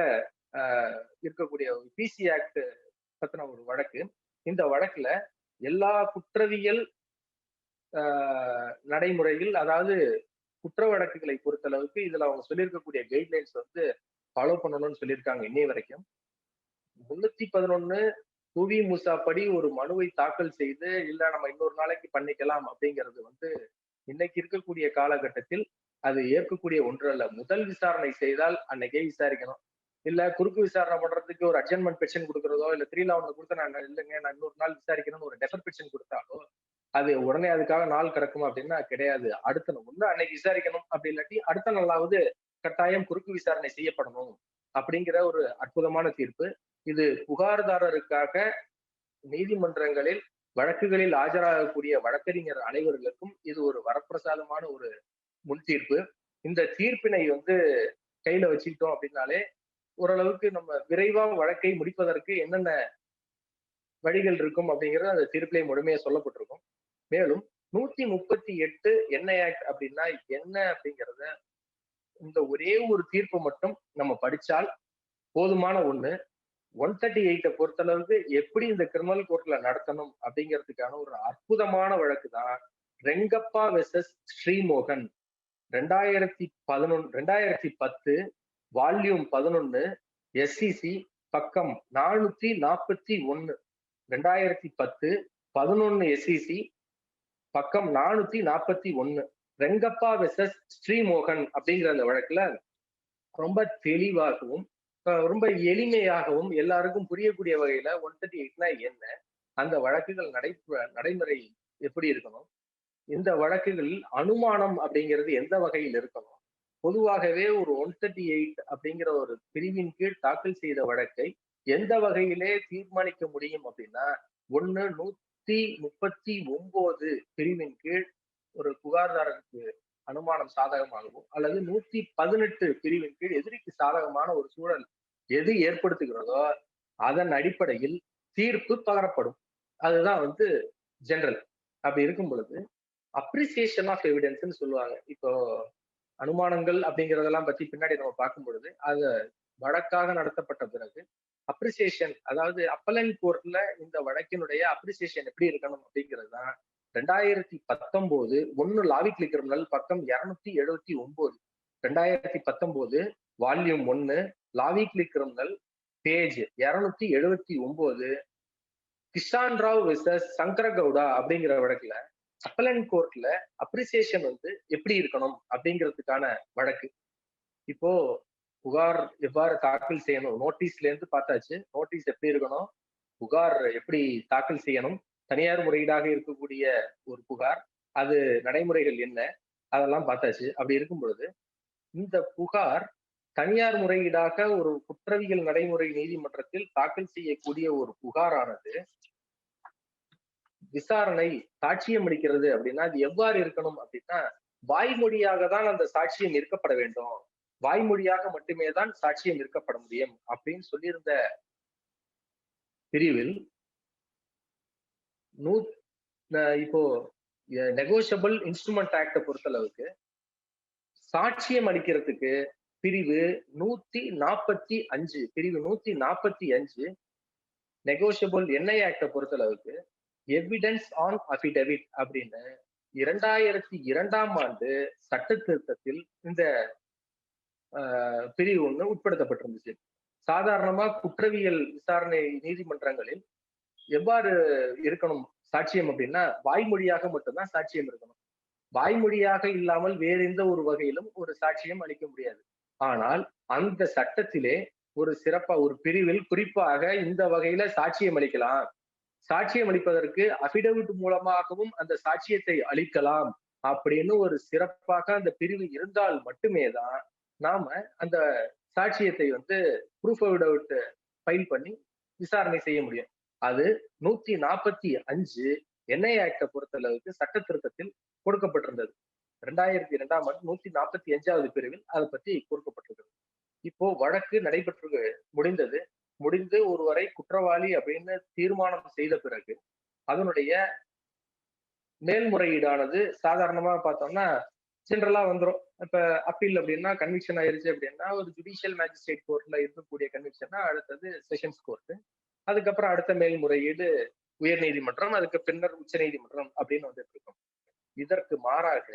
இருக்கக்கூடிய பிசி ஆக்ட் பத்தின ஒரு வழக்கு. இந்த வழக்குல எல்லா குற்றவியல் நடைமுறையில், அதாவது குற்ற வழக்குகளை பொறுத்தளவுக்கு இதுல அவங்க சொல்லியிருக்கக்கூடிய கைட்லைன்ஸ் ஃபாலோ பண்ணணும்னு சொல்லியிருக்காங்க. இன்னைய வரைக்கும் 311 புவி மூசா படி ஒரு மனுவை தாக்கல் செய்து, இல்ல நம்ம இன்னொரு நாளைக்கு பண்ணிக்கலாம் அப்படிங்கிறது இன்னைக்கு இருக்கக்கூடிய காலகட்டத்தில் அது ஏற்கக்கூடிய ஒன்று அல்ல. முதல் விசாரணை செய்தால் அன்னைக்கே விசாரிக்கணும். இல்ல குறுக்கு விசாரணை பண்றதுக்கு ஒரு அட்ஜென்மெண்ட் பெட்டிஷன் கொடுக்கறதோ, இல்ல 311 கொடுத்து நான் இல்லைங்க நான் இன்னொரு நாள் விசாரிக்கணும்னு ஒரு டெஃபர் பெட்டிஷன் கொடுத்தாலோ, அது உடனே அதுக்காக நாள் கிடக்குமா அப்படின்னா கிடையாது. அடுத்த ஒண்ணு அன்னைக்கு விசாரிக்கணும், அப்படி இல்லாட்டி அடுத்த நாளாவது கட்டாயம் குறுக்கு விசாரணை செய்யப்படணும் அப்படிங்கிற ஒரு அற்புதமான தீர்ப்பு. இது புகார்தாரருக்காக நீதிமன்றங்களில் வழக்குகளில் ஆஜராகக்கூடிய வழக்கறிஞர் அனைவர்களுக்கும் இது ஒரு வரப்பிரசாதமான ஒரு முன் தீர்ப்பு. இந்த தீர்ப்பினை கையில வச்சுக்கிட்டோம் அப்படின்னாலே ஓரளவுக்கு நம்ம விரைவா வழக்கை முடிப்பதற்கு என்னென்ன வழிகள் இருக்கும் அப்படிங்கிறது அந்த தீர்ப்பிலே முழுமையா சொல்லப்பட்டிருக்கும். மேலும் 138 என்ஐ ஆக்ட் அப்படின்னா என்ன அப்படிங்கிறத இந்த ஒரே ஒரு தீர்ப்பு மட்டும் நம்ம படிச்சால் போதுமான ஒண்ணு. 138 பொறுத்தளவுக்கு எப்படி இந்த கிரிமினல் கோர்ட்ல நடத்தணும் அப்படிங்கிறதுக்கான ஒரு அற்புதமான வழக்கு தான் ரெங்கப்பா வெர்சஸ் ஸ்ரீமோகன். 2010 வால்யூம் 11 எஸ்சிசி பக்கம் 441, 2010 11 எஸ்சிசி பக்கம் 441, ரெங்கப்பா வெர்சஸ் ஸ்ரீமோகன் அப்படிங்கிற அந்த வழக்குல ரொம்ப தெளிவாகவும் ரொம்ப எளிமையாகவும் எல்லாருக்கும் புரியக்கூடிய வகையில 138னா என்ன, அந்த வழக்குகள் நடைமுறை எப்படி இருக்கணும், இந்த வழக்குகளில் அனுமானம் அப்படிங்கிறது எந்த வகையில் இருக்கணும், பொதுவாகவே ஒரு 138 அப்படிங்கிற ஒரு பிரிவின் கீழ் தாக்கல் செய்த வழக்கை எந்த வகையிலே தீர்மானிக்க முடியும் அப்படின்னா, 139 பிரிவின் கீழ் ஒரு புகார்தாரருக்கு அனுமானம் சாதகமாகவும், அல்லது 118 பிரிவின் கீழ் எதிரிக்கு சாதகமான ஒரு சூழல் எது ஏற்படுத்துகிறதோ அதன் அடிப்படையில் தீர்ப்பு பகரப்படும். அதுதான் ஜெனரல். அப்படி இருக்கும் பொழுது அப்ரிசியேஷன் ஆஃப் எவிடன்ஸ்ன்னு சொல்லுவாங்க. இப்போ அனுமானங்கள் அப்படிங்கிறதெல்லாம் பத்தி பின்னாடி நம்ம பார்க்கும் பொழுது, அது வழக்காக நடத்தப்பட்ட பிறகு அப்ரிசியேஷன், அதாவது அப்பலன்ட் கோர்ட்ல இந்த வழக்கினுடைய அப்ரிசியேஷன் எப்படி இருக்கணும் அப்படிங்கிறது தான் 2019 1 லாவிக்லி கிரிமினல் பக்கம் 279, 2019 volume 1 law weekly criminal page 279, Kishan Rao versus Shankara Gowda அப்படிங்கிற வழக்குல அப்பலன்ட் கோர்ட்ல அப்ரிசியேஷன் எப்படி இருக்கணும் அப்படிங்கிறதுக்கான வழக்கு. இப்போ புகார் எவ்வாறு தாக்கல் செய்யணும், நோட்டீஸ்ல இருந்து பார்த்தாச்சு. நோட்டீஸ் எப்படி இருக்கணும், புகார் எப்படி தாக்கல் செய்யணும், தனியார் முறையீடாக இருக்கக்கூடிய ஒரு புகார் அது நடைமுறைகள் என்ன, அதெல்லாம் பார்த்தாச்சு. அப்படி இருக்கும் பொழுது இந்த புகார் தனியார் முறையீடாக ஒரு குற்றவியல் நடைமுறை நீதிமன்றத்தில் தாக்கல் செய்யக்கூடிய ஒரு புகாரானது விசாரணை சாட்சியம் அளிக்கிறது அப்படின்னா அது எவ்வாறு இருக்கணும் அப்படின்னா, வாய்மொழியாக தான் அந்த சாட்சியம் இருக்கப்பட வேண்டும், வாய்மொழியாக மட்டுமே தான் சாட்சியம் இருக்கப்பட முடியும் அப்படின்னு சொல்லியிருந்த பிரிவில் இப்போ நெகோஷியபிள் இன்ஸ்ட்ருமெண்ட் ஆக்ட பொறுத்தளவுக்கு சாட்சியம் அளிக்கிறதுக்கு பிரிவு 145, பிரிவு 145 நெகோஷியபிள் என்ஐ ஆக்ட பொறுத்தளவுக்கு எவிடன்ஸ் ஆன் அபிடவிட் அப்படின்னு 2002ஆம் ஆண்டு சட்ட திருத்தத்தில் இந்த பிரிவு ஒண்ணு உட்படுத்தப்பட்டிருந்துச்சு. சாதாரணமா குற்றவியல் விசாரணை நீதிமன்றங்களில் எவ்வாறு இருக்கணும் சாட்சியம் அப்படின்னா வாய்மொழியாக மட்டும்தான் சாட்சியம் இருக்கணும். வாய்மொழியாக இல்லாமல் வேறு எந்த ஒரு வகையிலும் ஒரு சாட்சியம் அளிக்க முடியாது. ஆனால் அந்த சட்டத்திலே ஒரு ஒரு பிரிவில் குறிப்பாக இந்த வகையில சாட்சியம் அளிக்கலாம். சாட்சியம் அளிப்பதற்கு அபிடவிட் மூலமாகவும் அந்த சாட்சியத்தை அளிக்கலாம் அப்படின்னு ஒரு சிறப்பாக அந்த பிரிவு இருந்தால் மட்டுமே தான் நாம அந்த சாட்சியத்தை வந்து ப்ரூஃப் அபிடவிட் ஃபைல் பண்ணி விசாரணை செய்ய முடியும். அது 145 என்ஐ ஆக்டை பொறுத்தளவுக்கு சட்ட திருத்தத்தில் கொடுக்கப்பட்டிருந்தது. 2002ஆம் ஆண்டு 145வது பிரிவில் அதை பத்தி கொடுக்கப்பட்டிருக்கிறது. இப்போ வழக்கு நடைபெற்று முடிந்தது. முடிந்து ஒருவரை குற்றவாளி அப்படின்னு தீர்மானம் செய்த பிறகு அதனுடைய மேல்முறையீடானது சாதாரணமா பார்த்தோம்னா ஜென்ரலா வந்துடும். இப்ப அப்பீல் அப்படின்னா கன்விக்ஷன் ஆயிருச்சு அப்படின்னா ஒரு ஜுடிஷியல் மேஜிஸ்ட்ரேட் கோர்ட்ல இருக்கக்கூடிய கன்விக்ஷனா அடுத்தது செஷன்ஸ் கோர்ட், அதுக்கப்புறம் அடுத்த மேல்முறையீடு உயர் நீதிமன்றம், அதுக்கு பின்னர் உச்ச நீதிமன்றம் அப்படின்னு வந்துட்டு இருக்கும். இதற்கு மாறாக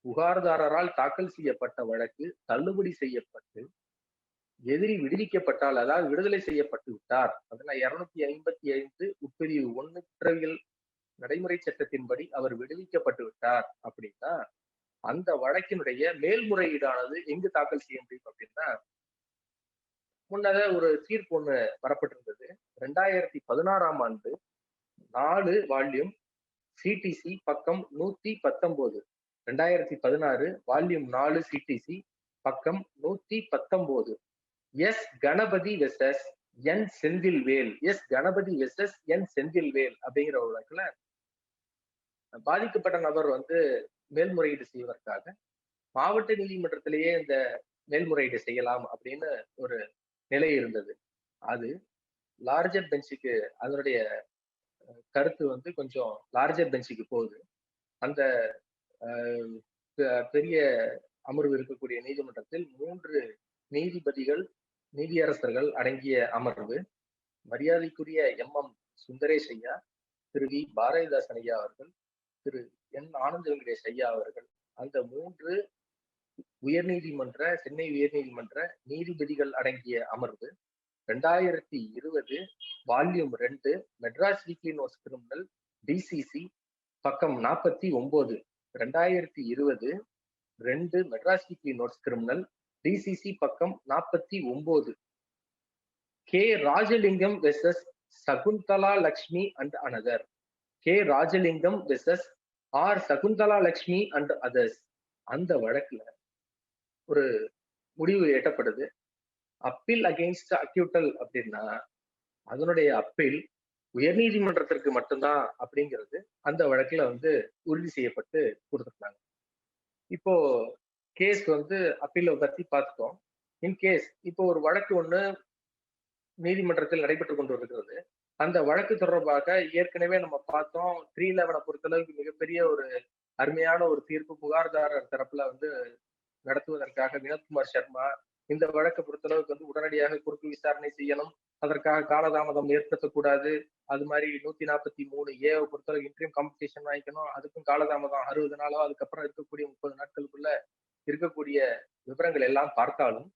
புகார்தாரரால் தாக்கல் செய்யப்பட்ட வழக்கு தள்ளுபடி செய்யப்பட்டு எதிரி விடுவிக்கப்பட்டால், அதாவது விடுதலை செய்யப்பட்டு விட்டார், அதுல 255 உட்பிரிவு 1 குற்றவியல் நடைமுறை சட்டத்தின்படி அவர் விடுவிக்கப்பட்டு விட்டார் அப்படின்னா அந்த வழக்கினுடைய மேல்முறையீடானது எங்கு தாக்கல் செய்ய முடியும் அப்படின்னா, முன்னத ஒரு தீர்ப்பு ஒண்ணு வரப்பட்டிருந்தது. 2016ஆம் ஆண்டு 4 வால்யூம் சிடிசி பக்கம் 119, 2016 வால்யூம் 4 சிடிசி பக்கம் 119, எஸ் கணபதி வெர்சஸ் என் செந்தில்வேல், எஸ் கணபதி வெர்சஸ் என் செந்தில்வேல் அப்படிங்கிற ஒரு வழக்குல பாதிக்கப்பட்ட நபர் வந்து மேல்முறையீடு செய்வதற்காக மாவட்ட நீதிமன்றத்திலேயே இந்த மேல்முறையீடு செய்யலாம் அப்படின்னு ஒரு நிலை இருந்தது. அது லார்ஜர் பெஞ்சுக்கு அதனுடைய கருத்து வந்து கொஞ்சம் லார்ஜர் பெஞ்சுக்கு போகுது. அந்த பெரிய அமர்வு இருக்கக்கூடிய நீதிமன்றத்தில் 3 நீதிபதிகள் நீதியரசர்கள் அடங்கிய அமர்வு, மரியாதைக்குரிய எம் சுந்தரேஷ் ஐயா, திரு வி பாரதிதாசன் ஐயா அவர்கள், திரு என் ஆனந்த வெங்கடேஷ் ஐயா அவர்கள், அந்த 3 உயர்நீதிமன்ற சென்னை உயர்நீதிமன்ற நீதிபதிகள் அடங்கிய அமர்வு 2020 volume 2 Madras weekly notes criminal DCC பக்கம் 49, 2020 2 Madras weekly notes criminal DCC பக்கம் 49, K Rajalingam versus Sakunthala Lakshmi and another, K Rajalingam versus R Sakunthala Lakshmi and others, அந்த வழக்குல ஒரு முடிவு எட்டப்படுது. அப்பீல் அகெயின்ஸ்ட் அக்யூட்டல் அப்படின்னா அதனுடைய அப்பீல் உயர்நீதிமன்றத்திற்கு மட்டும்தான் அப்படிங்கிறது அந்த வழக்குல வந்து உறுதி செய்யப்பட்டு கொடுத்துருக்காங்க. இப்போ கேஸ் வந்து அப்பீல பத்தி பார்த்துட்டோம். இன்கேஸ் இப்போ ஒரு வழக்கு ஒண்ணு நீதிமன்றத்தில் நடைபெற்று கொண்டு இருக்கிறது. அந்த வழக்கு தொடர்பாக ஏற்கனவே நம்ம பார்த்தோம் 311 பொறுத்தளவுக்கு மிகப்பெரிய ஒரு அருமையான ஒரு தீர்ப்பு புகார்தாரர் தரப்புல வந்து நடத்துவதற்காக வினோத்குமார் சர்மா இந்த வழக்கை பொறுத்தளவுக்கு வந்து உடனடியாக குறுக்கு விசாரணை செய்யணும், அதற்காக காலதாமதம் ஏற்படுத்தக்கூடாது, அது மாதிரி 143A பொறுத்தளவு இன்ட்ரீம் காம்பன்சேஷன் வாங்கிக்கணும், அதுக்கும் காலதாமதம் 60 நாளோ அதுக்கப்புறம் இருக்கக்கூடிய 30 நாட்களுக்குள்ள இருக்கக்கூடிய விவரங்கள் எல்லாம் பார்த்தாலும்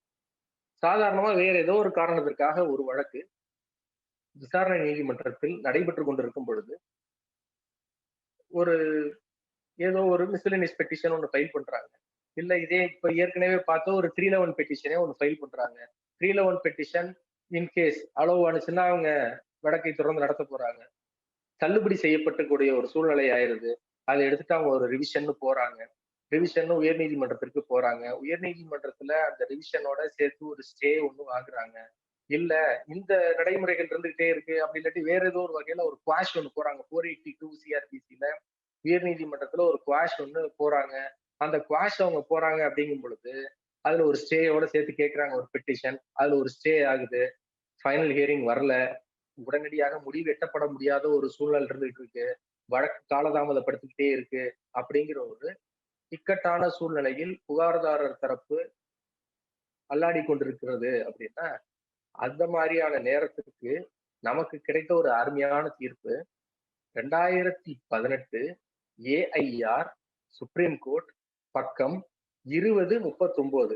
சாதாரணமா வேற ஏதோ ஒரு காரணத்திற்காக ஒரு வழக்கு விசாரணை நீதிமன்றத்தில் நடைபெற்று கொண்டிருக்கும் பொழுது ஒரு ஏதோ ஒரு மிஸ்லினியஸ் பெட்டிஷன் ஒன்று ஃபைல் பண்றாங்க. இல்ல இதே இப்ப ஏற்கனவே பார்த்தோம் ஒரு 311 பெட்டிஷனே ஒன்று ஃபைல் பண்றாங்க. 311 பெட்டிஷன் இன்கேஸ் அலோவ் ஆனிச்சுன்னா அவங்க வழக்கை தொடர்ந்து நடத்த போறாங்க. தள்ளுபடி செய்யப்பட்டக்கூடிய ஒரு சூழ்நிலை ஆயிருது. அதை எடுத்துட்டு அவங்க ஒரு ரிவிஷன் போறாங்க. ரிவிஷன் உயர் நீதிமன்றத்திற்கு போறாங்க. உயர் நீதிமன்றத்துல அந்த ரிவிஷனோட சேர்த்து ஒரு ஸ்டே ஒண்ணு வாங்குறாங்க. இல்ல இந்த நடைமுறைகள் இருந்துகிட்டே இருக்கு அப்படி இல்லாட்டி வேற ஏதோ ஒரு வகையில ஒரு குவாஷ் ஒண்ணு போறாங்க. 482 சிஆர்பிசில உயர் நீதிமன்றத்துல ஒரு குவாஷ் ஒண்ணு போறாங்க. அந்த குவாஷ் அவங்க போறாங்க அப்படிங்கும் பொழுது அதுல ஒரு ஸ்டேயோட சேர்த்து கேட்கிறாங்க ஒரு பெட்டிஷன். அதுல ஒரு ஸ்டே ஆகுது. ஃபைனல் ஹியரிங் வரல. உடனடியாக முடிவு எட்டப்பட முடியாத ஒரு சூழ்நிலை இருந்துகிட்டு இருக்கு. வழக்கு காலதாமதப்படுத்திக்கிட்டே இருக்கு அப்படிங்கிற ஒரு இக்கட்டான சூழ்நிலையில் புகார்தாரர் தரப்பு அல்லாடி கொண்டிருக்கிறது அப்படின்னா அந்த மாதிரியான நேரத்துக்கு நமக்கு கிடைத்த ஒரு அருமையான தீர்ப்பு 2018 ஏஐஆர் சுப்ரீம் கோர்ட் பக்கம் 2039,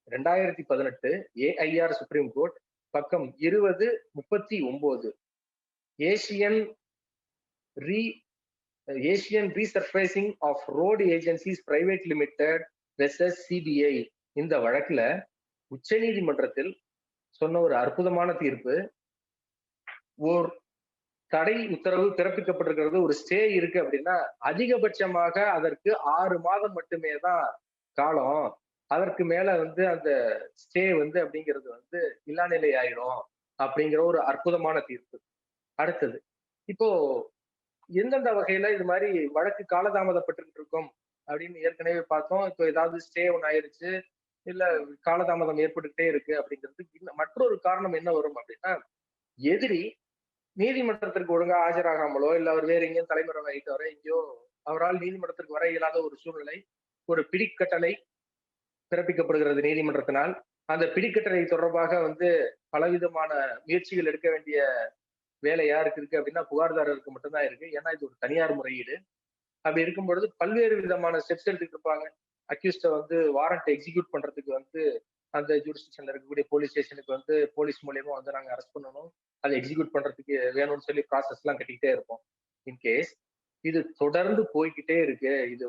2018 ஏஐஆர் சுப்ரீம் கோர்ட் பக்கம் 2039, Asian re Asian resurfacing of road agencies private limited versus CBI. இந்த வழக்குல உச்ச நீதிமன்றத்தில் சொன்ன ஒரு அற்புதமான தீர்ப்பு. ஓர் தடை உத்தரவு பிறப்பிக்கப்பட்டிருக்கிறது, ஒரு ஸ்டே இருக்கு அப்படின்னா அதிகபட்சமாக அதற்கு 6 மாதம் மட்டுமே தான் காலம். அதற்கு மேல அந்த ஸ்டே அப்படிங்கிறது இல்லாநிலை ஆயிடும் அப்படிங்கிற ஒரு அற்புதமான தீர்ப்பு. அடுத்தது, இப்போ எந்தெந்த வகையில இது மாதிரி வழக்கு காலதாமதப்பட்டு இருக்கும் அப்படின்னு ஏற்கனவே பார்த்தோம். இப்போ ஏதாவது ஸ்டே ஒன்று ஆயிருச்சு, இல்ல காலதாமதம் ஏற்பட்டுக்கிட்டே இருக்கு அப்படிங்கிறதுக்கு மற்றொரு காரணம் என்ன வரும் அப்படின்னா, எதிரி நீதிமன்றத்திற்கு ஒழுங்கா ஆஜராகாமலோ, இல்ல அவர் வேற எங்கேயும் தலைமறைவாயிட்டாரோ, எங்கேயோ அவரால் நீதிமன்றத்திற்கு வர இயலாத ஒரு சூழ்நிலை, ஒரு பிடிக்கட்டளை பிறப்பிக்கப்படுகிறது நீதிமன்றத்தினால். அந்த பிடிக்கட்டளை தொடர்பாக பலவிதமான முயற்சிகள் எடுக்க வேண்டிய வேலை யாருக்கு இருக்கு அப்படின்னா புகார்தாரருக்கு மட்டும்தான் இருக்கு. ஏன்னா இது ஒரு தனியார் முறையீடு. அப்படி இருக்கும் பொழுது பல்வேறு விதமான ஸ்டெப்ஸ் எடுத்துட்டு இருப்பாங்க. அக்யூஸ்ட வாரண்ட் எக்ஸிக்யூட் பண்றதுக்கு அந்த ஜூரிஸ்டிக்ஷன்ல இருக்கக்கூடிய போலீஸ் ஸ்டேஷனுக்கு போலீஸ் மூலியமா நாங்க அரெஸ்ட் பண்ணணும், அதை எக்ஸிக்யூட் பண்றதுக்கு வேணும்னு சொல்லி ப்ராசஸ் எல்லாம் கட்டிக்கிட்டே இருப்போம். இன்கேஸ் இது தொடர்ந்து போய்கிட்டே இருக்கு, இது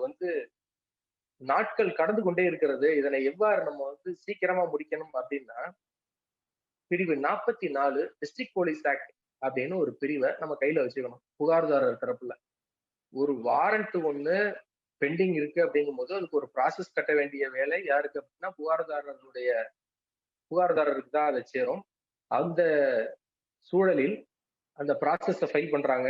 நாட்கள் கடந்து கொண்டே இருக்கிறது, இதனை எவ்வாறு நம்ம சீக்கிரமா முடிக்கணும் அப்படின்னா, பிரிவு 44 டிஸ்ட்ரிக்ட் போலீஸ் ஆக்ட் அப்படின்னு ஒரு பிரிவை நம்ம கையில வச்சுக்கணும். புகார்தாரர் தரப்புல ஒரு வாரண்ட் ஒண்ணு பெண்டிங் இருக்கு அப்படிங்கும் போது அதுக்கு ஒரு ப்ராசஸ் கட்ட வேண்டிய வேலை யாருக்கு அப்படின்னா புகார்தாரருக்கு தான் அதை சேரும். அந்த சூழலில் அந்த ப்ராசஸ ஃபைல் பண்றாங்க,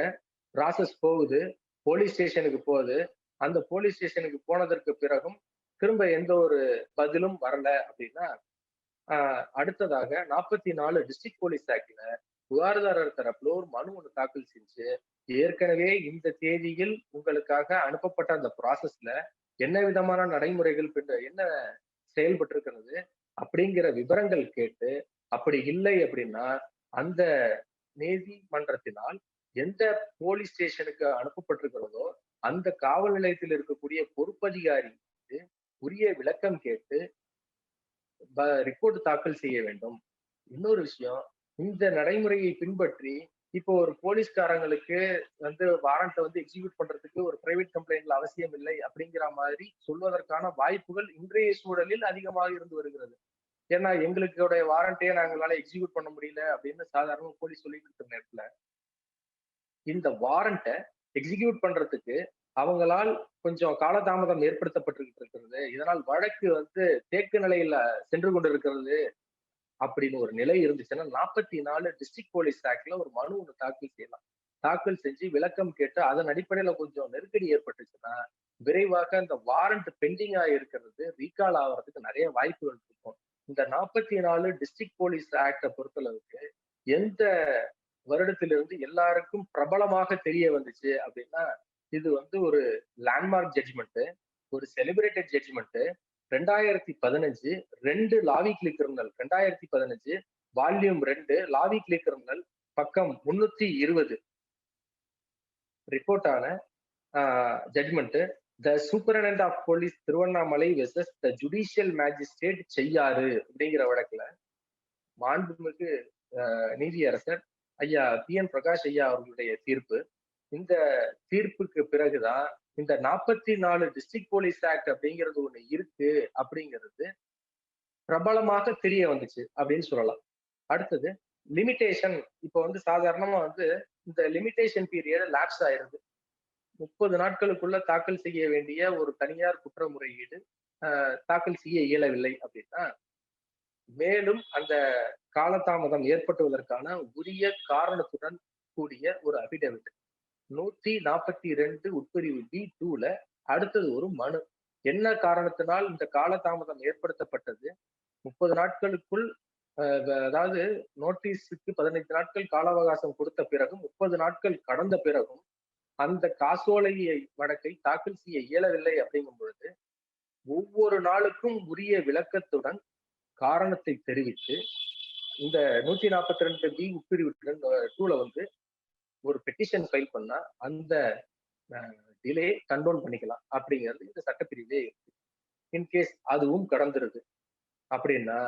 ப்ராசஸ் போகுது, போலீஸ் ஸ்டேஷனுக்கு போகுது. அந்த போலீஸ் ஸ்டேஷனுக்கு போனதற்கு பிறகும் திரும்ப எந்த ஒரு பதிலும் வரல அப்படின்னா, அடுத்ததாக 44 டிஸ்ட்ரிக்ட் போலீஸ் ஆக்ட்ல புகார்தாரர் தரப்புல ஒரு மனு ஒன்று தாக்கல் செஞ்சு, ஏற்கனவே இந்த தேதியில் உங்களுக்காக அனுப்பப்பட்ட அந்த ப்ராசஸ்ல என்ன விதமான நடைமுறைகள் என்ன செயல்பட்டு இருக்கிறது அப்படிங்கிற விவரங்கள் கேட்டு, அப்படி இல்லை அப்படின்னா அந்த நீதிமன்றத்தினால் எந்த போலீஸ் ஸ்டேஷனுக்கு அனுப்பப்பட்டிருக்கிறதோ அந்த காவல் நிலையத்தில் இருக்கக்கூடிய பொறுப்பதிகாரி உரிய விளக்கம் கேட்டு ரிப்போர்ட் தாக்கல் செய்ய வேண்டும். இன்னொரு விஷயம், இந்த நடைமுறையை பின்பற்றி இப்போ ஒரு போலீஸ்காரங்களுக்கு வாரண்ட் எக்ஸிக்யூட் பண்றதுக்கு ஒரு பிரைவேட் கம்ப்ளைண்ட்ல அவசியம் இல்லை அப்படிங்கிற மாதிரி சொல்வதற்கான வாய்ப்புகள் இன்றைய சூழலில் அதிகமாக இருந்து வருகிறது. ஏன்னா எங்களுடைய வாரண்டையே நாங்களால எக்ஸிக்யூட் பண்ண முடியல அப்படின்னு சாதாரண போலீஸ் சொல்லிட்டு இருக்கிற நேரத்துல இந்த வாரண்ட்டை எக்ஸிக்யூட் பண்றதுக்கு அவங்களால் கொஞ்சம் காலதாமதம் ஏற்படுத்தப்பட்டு இருக்கிறது, இதனால் வழக்கு தேக்க நிலையில சென்று கொண்டிருக்கிறது அப்படின்னு ஒரு நிலை இருந்துச்சுன்னா 44 டிஸ்ட்ரிக்ட் போலீஸ் ஆக்ட்ல ஒரு மனு ஒன்று தாக்கல் செய்யலாம். தாக்கல் செஞ்சு விளக்கம் கேட்டு அதன் அடிப்படையில கொஞ்சம் நெருக்கடி ஏற்பட்டுச்சுன்னா விரைவாக அந்த வாரண்ட் பெண்டிங்கா இருக்கிறது ரீகால் ஆகிறதுக்கு நிறைய வாய்ப்புகள் இருக்கும். இந்த 44 டிஸ்ட்ரிக்ட் போலீஸ் ஆக்டை பொறுத்தளவுக்கு எந்த வருடத்திலிருந்து எல்லாருக்கும் பிரபலமாக தெரிய வந்துச்சு அப்படின்னா, இது ஒரு லேண்ட்மார்க் ஜட்ஜ்மெண்ட், ஒரு celebrated judgment. 2015 2 law weekly criminal 2015 volume 2 law weekly criminal பக்கம் 320 ரிப்போர்ட் ஆன judgment, the superintendent of police Tiruvannamalai versus the judicial magistrate Cheyyar அப்படிங்கிற வழக்குல மாண்புமிகு நீதியரசர் ஐயா PN பிரகாஷ் ஐயா அவர்களுடைய தீர்ப்பு. இந்த தீர்ப்புக்கு பிறகுதான் இந்த 44 டிஸ்ட்ரிக்ட் போலீஸ் ஆக்ட் அப்படிங்கிறது ஒண்ணு இருக்கு அப்படிங்கிறது பிரபலமாக தெரிய வந்துச்சு அப்படின்னு சொல்லலாம். அடுத்தது லிமிடேஷன். இப்போ சாதாரணமா இந்த லிமிடேஷன் பீரியட் லாப்ஸ் ஆயிருது. 30 நாட்களுக்குள்ள தாக்கல் செய்ய வேண்டிய ஒரு தனியார் குற்றமுறையீடு தாக்கல் செய்ய இயலவில்லை அப்படின்னா, மேலும் அந்த காலதாமதம் ஏற்பட்டுவதற்கான உரிய காரணத்துடன் கூடிய ஒரு அபிடவிட் 142 உட்பிரிவு B2ல அடுத்தது ஒரு மனு. என்ன காரணத்தினால் இந்த காலதாமதம் ஏற்படுத்தப்பட்டது, 30 நாட்களுக்குள் அதாவது நோட்டீஸுக்கு 15 நாட்கள் கால அவகாசம் கொடுத்த பிறகும் 30 நாட்கள் கடந்த பிறகும் அந்த காசோலையை வழக்கை தாக்கல் செய்ய இயலவில்லை அப்படிங்கும் பொழுது ஒவ்வொரு நாளுக்கும் உரிய விளக்கத்துடன் காரணத்தை தெரிவித்து இந்த 142B உட்பிரிவு 2ல ஒரு பெட்டிஷன் ஃபைல் பண்ணா அந்த டிலே கண்ட்ரோல் பண்ணிக்கலாம் அப்படிங்கிறது இந்த சட்டப்பிரிவே இருக்கு. இன்கேஸ் அதுவும் கடந்துருது அப்படின்னா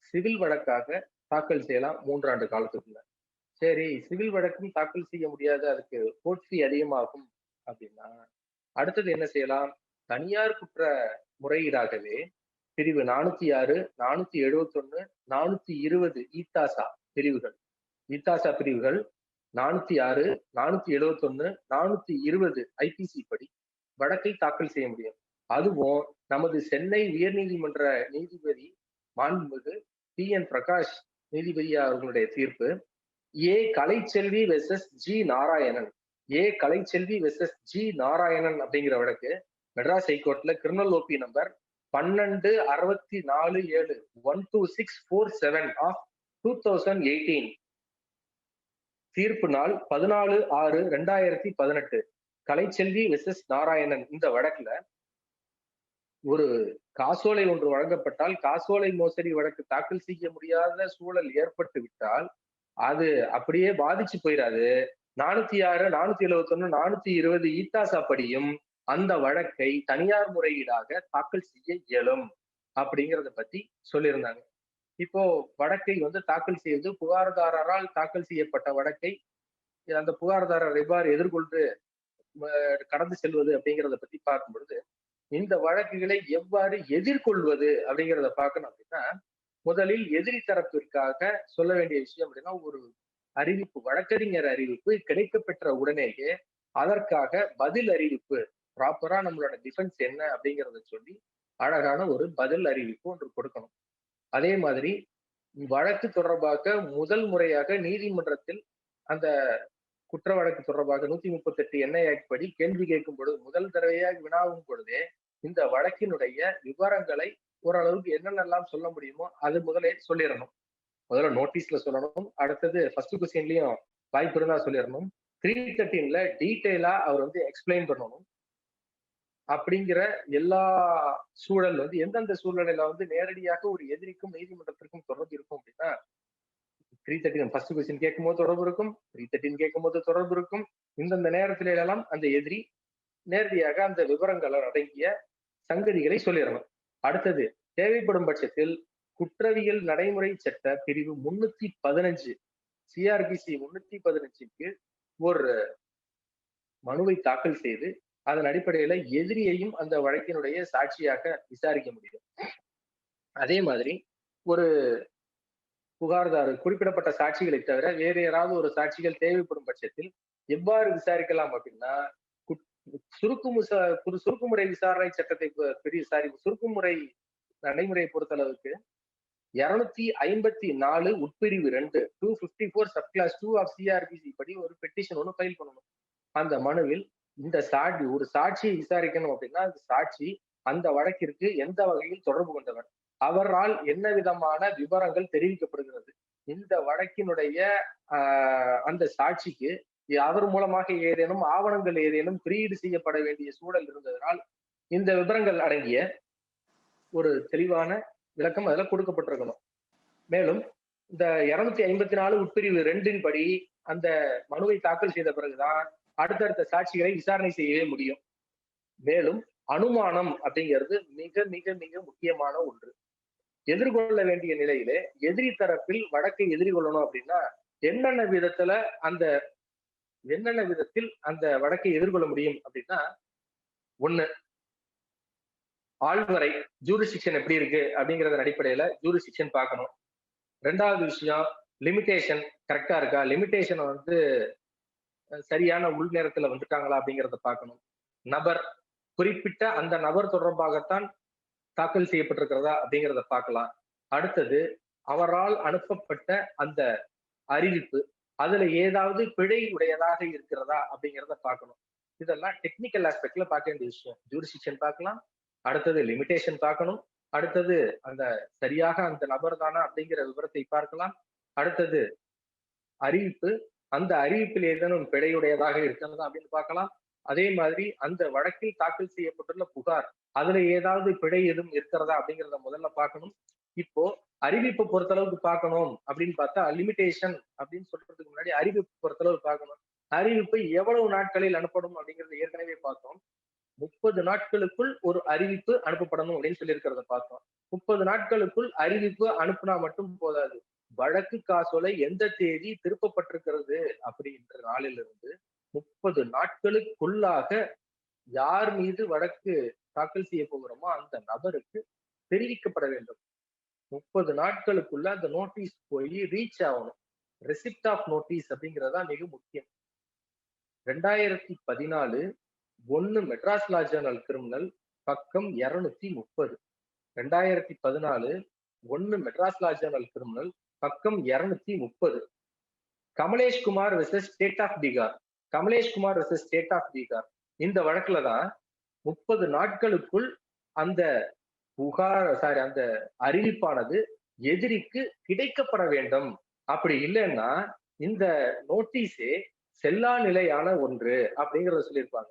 சிவில் வழக்காக தாக்கல் செய்யலாம் 3 ஆண்டு காலத்துக்குள்ள. சரி, சிவில் வழக்கும் தாக்கல் செய்ய முடியாது, அதுக்கு கோர்ட் ஃபீ அதிகமாகும் அப்படின்னா, அடுத்தது என்ன செய்யலாம்? தனியார் குற்ற முறையீடாகவே பிரிவு 406, 471, 420 ஈத்தாசா பிரிவுகள் ஈத்தாசா பிரிவுகள் 406, 471, 420 ஐபிசி படி வழக்கை தாக்கல் செய்ய முடியும். அதுவும் நமது சென்னை உயர்நீதிமன்ற நீதிபதி மாண்புமிகு பி.என். பிரகாஷ் நீதிபதி அவர்களுடைய தீர்ப்பு Kalaiselvi versus G Narayanan Kalaiselvi versus G Narayanan அப்படிங்கிற வழக்கு மெட்ராஸ் ஹைகோர்ட்ல கிரிமினல் ஓபி நம்பர் 1264-7 12647 ஆஃப் 2018 தீர்ப்பு நாள் 14/6/2018 கலைச்செல்வி வெர்சஸ் நாராயணன். இந்த வழக்குல ஒரு காசோலை ஒன்று வழங்கப்பட்டால் காசோலை மோசடி வழக்கு தாக்கல் செய்ய முடியாத சூழல் ஏற்பட்டு விட்டால் அது அப்படியே பாதிச்சு போயிடாது. 406, 471, 420 ஈத்தாசா படியும் அந்த வழக்கை தனியார் முறையீடாக தாக்கல் செய்ய இயலும் அப்படிங்கிறத பத்தி சொல்லியிருந்தாங்க. இப்போ வழக்கை தாக்கல் செய்வது புகார்தாரரால் தாக்கல் செய்யப்பட்ட வழக்கை அந்த புகார்தாரர் எவ்வாறு எதிர்கொண்டு கடந்து செல்வது அப்படிங்கிறத பத்தி பார்க்கும் பொழுது, இந்த வழக்குகளை எவ்வாறு எதிர்கொள்வது அப்படிங்கிறத பார்க்கணும் அப்படின்னா, முதலில் எதிரி தரப்பிற்காக சொல்ல வேண்டிய விஷயம் அப்படின்னா, ஒரு அறிவிப்பு, வழக்கறிஞர் அறிவிப்பு கிடைக்கப்பெற்ற உடனேயே அதற்காக பதில் அறிவிப்பு, ப்ராப்பரா நம்மளோட டிஃபென்ஸ் என்ன அப்படிங்கிறத சொல்லி அழகான ஒரு பதில் அறிவிப்பு ஒன்று கொடுக்கணும். அதே மாதிரி வழக்கு தொடர்பாக முதல் முறையாக நீதிமன்றத்தில் அந்த குற்ற வழக்கு தொடர்பாக 138 என்ஐ ஆக்ட் படி கேள்வி கேட்கும் பொழுது, முதல் தடவையாக வினாவும் பொழுதே இந்த வழக்கினுடைய விவரங்களை ஓரளவுக்கு என்னென்னலாம் சொல்ல முடியுமோ அது முதலே சொல்லிடணும். முதல்ல நோட்டீஸ்ல சொல்லணும். அடுத்தது ஃபர்ஸ்ட் கொஸ்டின்லயும் வாய்ப்பு இருந்தா சொல்லிடணும். 313ல டீட்டெயிலா அவர் எக்ஸ்பிளைன் பண்ணணும். அப்படிங்கிற எல்லா சூழல் எந்தெந்த சூழ்நிலையில நேரடியாக ஒரு எதிரிக்கும் நீதிமன்றத்திற்கும் தொடர்பு இருக்கும் அப்படின்னா, 313 ஃபர்ஸ்ட் கொஸ்டின் கேட்கும் போது தொடர்பு இருக்கும், 313 கேட்கும் போது தொடர்பு இருக்கும். இந்தந்த நேரத்தில எல்லாம் அந்த எதிரி நேரடியாக அந்த விவரங்கள் அடங்கிய சங்கதிகளை சொல்லிடணும். அடுத்தது தேவைப்படும் பட்சத்தில் குற்றவியல் நடைமுறை சட்ட பிரிவு 315 சிஆர்பிசி 315க்கு ஒரு மனுவை தாக்கல் செய்து அதன் அடிப்படையில எதிரியையும் அந்த வழக்கினுடைய சாட்சியாக விசாரிக்க முடியும். அதே மாதிரி ஒரு புகார்தாரர் குறிப்பிடப்பட்ட சாட்சிகளை தவிர வேறு யாராவது ஒரு சாட்சிகள் தேவைப்படும் பட்சத்தில் எவ்வாறு விசாரிக்கலாம் அப்படின்னா, சுருக்குமுறை விசாரணை சட்டத்தை சுருக்குமுறை நடைமுறையை பொறுத்தளவுக்கு 254 உட்பிரிவு 2 254 சப்கிளாஸ் 2 ஆஃப் சிஆர்பிசி படி ஒரு பெட்டிஷன் ஒன்று ஃபைல் பண்ணணும். அந்த மனுவில் இந்த ஒரு சாட்சியை விசாரிக்கணும் அப்படின்னா அந்த சாட்சி அந்த வழக்கிற்கு எந்த வகையில் தொடர்பு கொண்டவர், அவரால் என்ன விதமான விவரங்கள் தெரிவிக்கப்படுகிறது, இந்த வழக்கினுடைய அந்த சாட்சிக்கு அவர் மூலமாக ஏதேனும் ஆவணங்கள் ஏதேனும் குறியீடு செய்யப்பட வேண்டிய சூழல் இருந்ததனால் இந்த விவரங்கள் அடங்கிய ஒரு தெளிவான விளக்கம் அதுல கொடுக்கப்பட்டிருக்கணும். மேலும் இந்த 254 உட்பிரிவு 2 படி அந்த மனுவை தாக்கல் செய்த பிறகுதான் அடுத்தடுத்த சாட்சிகளை விசாரணை செய்யவே முடியும். மேலும் அனுமானம் அப்படிங்கிறது மிக மிக மிக முக்கியமான ஒன்று. எதிர்கொள்ள வேண்டிய நிலையிலே எதிரி தரப்பில் வழக்கை எதிர்கொள்ளணும் அப்படின்னா என்னென்ன விதத்தில் அந்த வழக்கை எதிர்கொள்ள முடியும் அப்படின்னா, ஒண்ணு ஆழ்வரை ஜூரிஸ்டிக்ஷன் எப்படி இருக்கு அப்படிங்கறத அடிப்படையில ஜூரிஸ்டிக்ஷன் பார்க்கணும். ரெண்டாவது விஷயம் லிமிடேஷன் கரெக்டா இருக்கா, லிமிடேஷன் சரியான உள் நேரத்துல வந்துட்டாங்களா அப்படிங்கிறத பார்க்கணும். நபர் குறிப்பிட்ட அந்த நபர் தொடர்பாகத்தான் தாக்கல் செய்யப்பட்டிருக்கிறதா அப்படிங்கிறத பார்க்கலாம். அடுத்தது அவரால் அனுப்பப்பட்ட அந்த அறிவிப்பு அதுல ஏதாவது பிழை உடையதாக இருக்கிறதா அப்படிங்கிறத பார்க்கணும். இதெல்லாம் டெக்னிக்கல் ஆஸ்பெக்ட்ல பார்க்க வேண்டிய விஷயம். ஜூரிஸ்டிக்ஷன் பார்க்கலாம், அடுத்தது லிமிடேஷன் பார்க்கணும், அடுத்தது அந்த சரியாக அந்த நபர் தானா அப்படிங்கிற விவரத்தை பார்க்கலாம், அடுத்தது அறிவிப்பு, அந்த அறிவிப்பில் ஏதேனும் பிழையுடையதாக இருக்கிறதா அப்படின்னு பார்க்கலாம். அதே மாதிரி அந்த வழக்கில் தாக்கல் செய்யப்பட்டுள்ள புகார் அதுல ஏதாவது பிழை எதுவும் இருக்கிறதா அப்படிங்கிறத முதல்ல பார்க்கணும். இப்போ அறிவிப்பை பொறுத்தளவுக்கு பார்க்கணும் அப்படின்னு பார்த்தா லிமிடேஷன் அப்படின்னு சொல்றதுக்கு முன்னாடி அறிவிப்பு பொறுத்தளவு பார்க்கணும். அறிவிப்பு எவ்வளவு நாட்களில் அனுப்படும் அப்படிங்கறத ஏற்கனவே பார்த்தோம். 30 நாட்களுக்குள் ஒரு அறிவிப்பு அனுப்பப்படணும் அப்படின்னு சொல்லி இருக்கிறத பார்த்தோம். 30 நாட்களுக்குள் அறிவிப்பு அனுப்புனா மட்டும் போதாது, வழக்கு காசோலை எந்த தேதி திருப்பப்பட்டிருக்கிறது அப்படின்ற நாளிலிருந்து 30 நாட்களுக்குள்ளாக யார் மீது வழக்கு தாக்கல் செய்ய போகிறோமோ அந்த நபருக்கு தெரிவிக்கப்பட வேண்டும். 30 நாட்களுக்குள்ள அந்த நோட்டீஸ் போய் ரீச் ஆகணும். ரெசிப்ட் ஆஃப் நோட்டீஸ் அப்படிங்கிறதா மிக முக்கியம். 2014 1 மெட்ராஸ் லா ஜேர்னல் கிரிமினல் பக்கம் 230. 2014 1 மெட்ராஸ் லா ஜேர்னல் கிரிமினல் பக்கம் 230. Kamlesh Kumar versus state of Bihar. Kamlesh Kumar versus state of Bihar. இந்த வழக்குல தான் 30 நாட்களுக்குள் அந்த அந்த அறிவிப்பானது எதிரிக்கு கிடைக்கப்பட வேண்டும். அப்படி இல்லைன்னா இந்த நோட்டீஸே செல்லா நிலையான ஒன்று அப்படிங்கறத சொல்லியிருப்பாங்க.